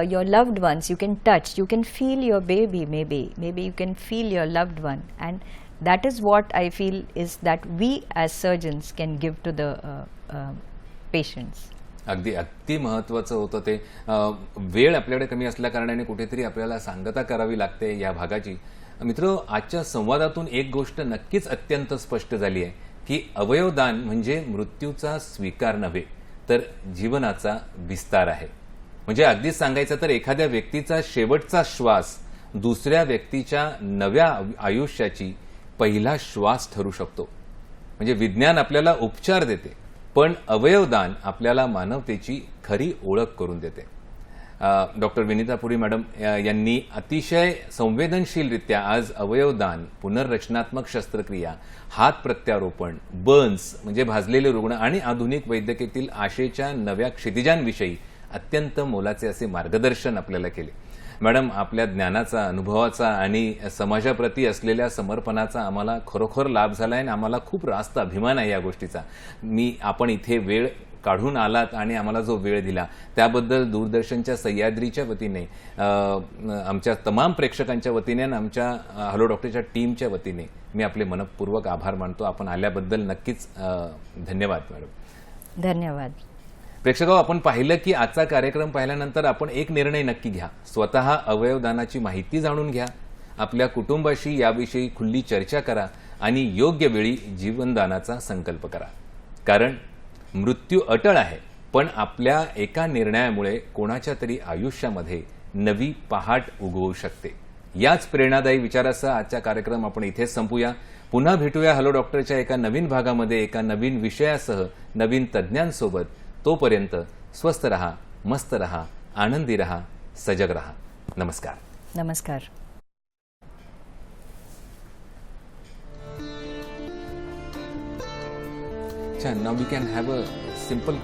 your loved ones you can touch, you can feel your baby, maybe you can feel your loved one, and that is what I feel is that we as surgeons can give to the patients. अगदी अगदी महत्वाचं होतं ते. वेळ आपल्याकडे कमी असल्या कारणाने कुठेतरी आपल्याला सांगता करावी लागते या भागाची. मित्र, आजच्या संवादातून एक गोष्ट नक्कीच अत्यंत स्पष्ट झाली आहे की अवयवदान म्हणजे मृत्यूचा स्वीकार नव्हे तर जीवनाचा विस्तार आहे. म्हणजे अगदीच सांगायचं तर एखाद्या व्यक्तीचा शेवटचा श्वास दुसऱ्या व्यक्तीच्या नव्या आयुष्याची पहिला श्वास ठरू शकतो. म्हणजे विज्ञान आपल्याला उपचार देते, पण अवयवदान आपल्याला मानवतेची खरी ओळख करून देते. डॉक्टर विनिता पुरी मॅडम यांनी अतिशय संवेदनशीलरित्या आज अवयवदान, पुनर्रचनात्मक शस्त्रक्रिया, हात प्रत्यारोपण, बर्न्स म्हणजे भाजलेले रुग्ण आणि आधुनिक वैद्यकीयातील आशेच्या नव्या क्षितिजांविषयी अत्यंत मोलाचे असे मार्गदर्शन आपल्याला केले. मॅडम, आपल्या ज्ञानाचा, अनुभवाचा आणि समाजाप्रती असलेल्या समर्पणाचा आम्हाला खरोखर लाभ झाला आहे आणि आम्हाला खूप रास्त अभिमान आहे या गोष्टीचा. आपण इथे वेळ काढून आलात आणि आम्हाला जो वेळ दिला त्याबद्दल दूरदर्शनच्या सह्याद्रीच्या वतीने, आमच्या तमाम प्रेक्षकांच्या वतीने आणि आमच्या हॅलो डॉक्टरच्या टीमच्या वतीने मी आपले मनपूर्वक आभार मानतो. आपण आल्याबद्दल नक्कीच धन्यवाद मॅडम. धन्यवाद. प्रेक्षकांनो, आपण पाहिलं की आजचा कार्यक्रम पाहिल्यानंतर आपण एक निर्णय नक्की घ्या. स्वतः अवयवदानाची माहिती जाणून घ्या, आपल्या कुटुंबाशी याविषयी खुली चर्चा करा आणि योग्य वेळी जीवनदानाचा संकल्प करा. कारण मृत्यू अटळ आहे, पण आपल्या एका निर्णयामुळे कोणाच्या तरी आयुष्यामध्ये नवी पहाट उगवू शकते. याच प्रेरणादायी विचारासह आजचा कार्यक्रम आपण इथेच संपूया. पुन्हा भेटूया हॅलो डॉक्टरच्या एका नवीन भागामध्ये एका नवीन विषयासह नवीन तज्ज्ञांसोबत. तोपर्यंत स्वस्थ रहा, मस्त रहा, आनंदी रहा, सजग रहा. नमस्कार. नमस्कार. Now we can have a simple